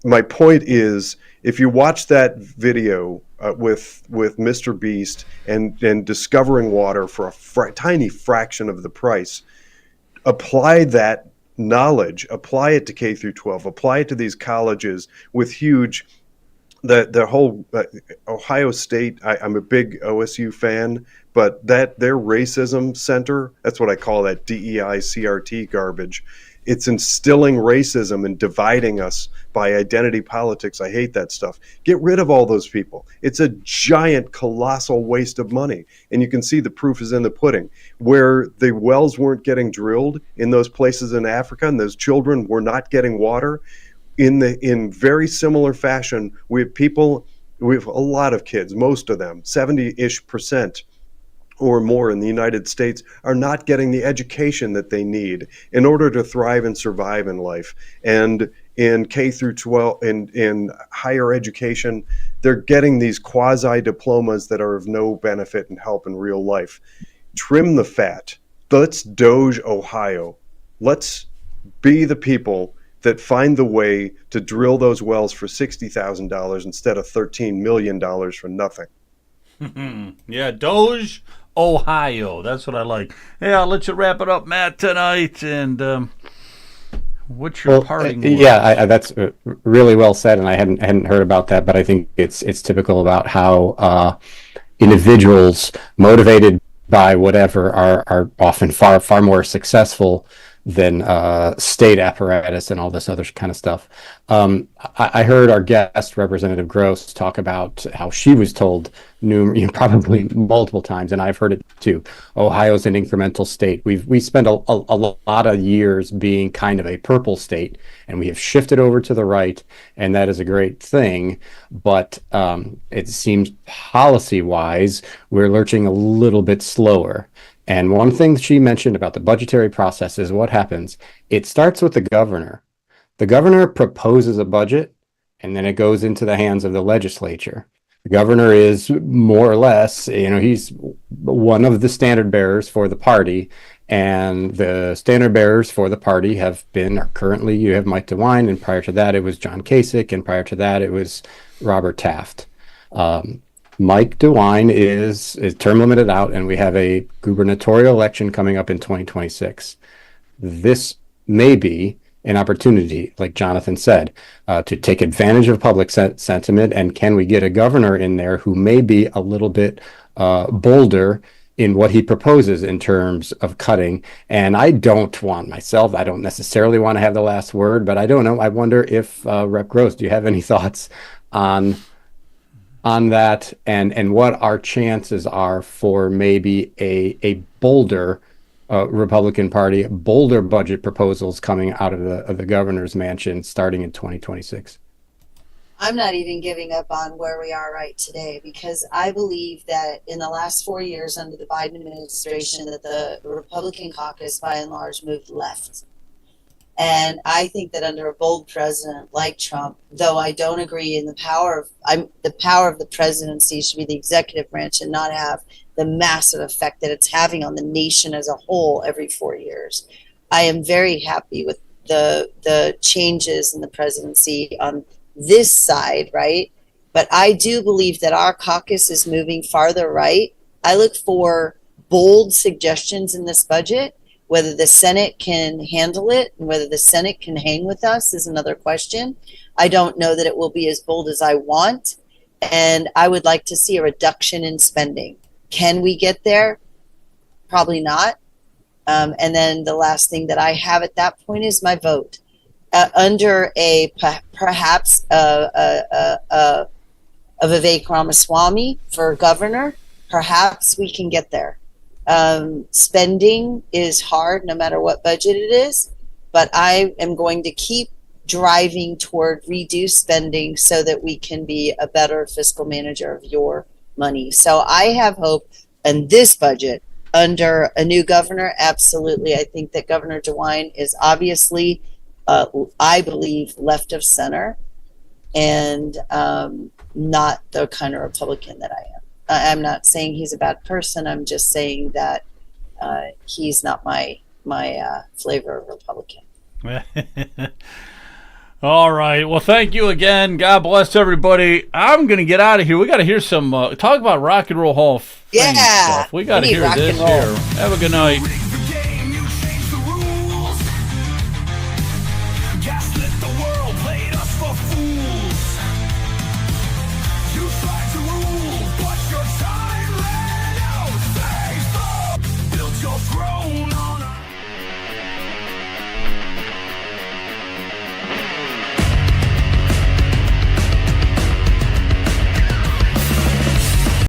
my point is, if you watch that video with Mr. Beast and discovering water for a tiny fraction of the price, apply that knowledge, apply it to K through 12, apply it to these colleges with huge. The whole Ohio State, I'm a big OSU fan, but their racism center, that's what I call that DEI CRT garbage. It's instilling racism and dividing us by identity politics. I hate that stuff. Get rid of all those people. It's a giant, colossal waste of money. And you can see the proof is in the pudding. Where the wells weren't getting drilled in those places in Africa and those children were not getting water, in very similar fashion, we have a lot of kids, most of them, 70-ish% or more in the United States, are not getting the education that they need in order to thrive and survive in life. And in K through 12, in higher education, they're getting these quasi diplomas that are of no benefit and help in real life. Trim the fat. Let's Doge Ohio. Let's be the people that find the way to drill those wells for $60,000 instead of $13 million for nothing. Yeah, Doge, Ohio. That's what I like. Yeah, I'll let you wrap it up, Matt, tonight. And what's your parting words? Yeah, that's really well said, and I hadn't heard about that, but I think it's typical about how individuals motivated by whatever are often far more successful than state apparatus and all this other kind of stuff. I heard our guest, Representative Gross, talk about how she was told probably multiple times, and I've heard it too. Ohio's an incremental state. We spent a lot of years being kind of a purple state, and we have shifted over to the right, and that is a great thing. But it seems policy-wise, we're lurching a little bit slower. And one thing she mentioned about the budgetary process is what happens. It starts with the governor. The governor proposes a budget, and then it goes into the hands of the legislature. The governor is more or less, he's one of the standard bearers for the party, and the standard bearers for the party currently you have Mike DeWine, and prior to that it was John Kasich, and prior to that it was Robert Taft. Mike DeWine is term limited out, and we have a gubernatorial election coming up in 2026. This may be an opportunity, like Jonathan said, to take advantage of public sentiment. And can we get a governor in there who may be a little bit bolder in what he proposes in terms of cutting? And I don't necessarily want to have the last word, but I don't know. I wonder if Rep. Gross, do you have any thoughts on that, and what our chances are for maybe a bolder Republican Party, bolder budget proposals coming out of the governor's mansion starting in 2026? I'm not even giving up on where we are right today, because I believe that in the last 4 years under the Biden administration that the Republican caucus by and large moved left. And I think that under a bold president like Trump, though I don't agree in the power of the presidency should be the executive branch and not have the massive effect that it's having on the nation as a whole every 4 years. I am very happy with the changes in the presidency on this side, right? But I do believe that our caucus is moving farther right. I look for bold suggestions in this budget. Whether the Senate can handle it and whether the Senate can hang with us is another question. I don't know that it will be as bold as I want, and I would like to see a reduction in spending. Can we get there? Probably not. And then the last thing that I have at that point is my vote. Under perhaps a Vivek Ramaswamy for governor, perhaps we can get there. Spending is hard no matter what budget it is, but I am going to keep driving toward reduced spending so that we can be a better fiscal manager of your money. So I have hope in this budget under a new governor. Absolutely. I think that Governor DeWine is obviously, I believe, left of center and not the kind of Republican that I am. I'm not saying he's a bad person. I'm just saying that he's not my flavor of Republican. All right. Well, thank you again. God bless everybody. I'm going to get out of here. We got to hear some talk about Rock and Roll Hall of Fame stuff. We got to hear this here. Have a good night.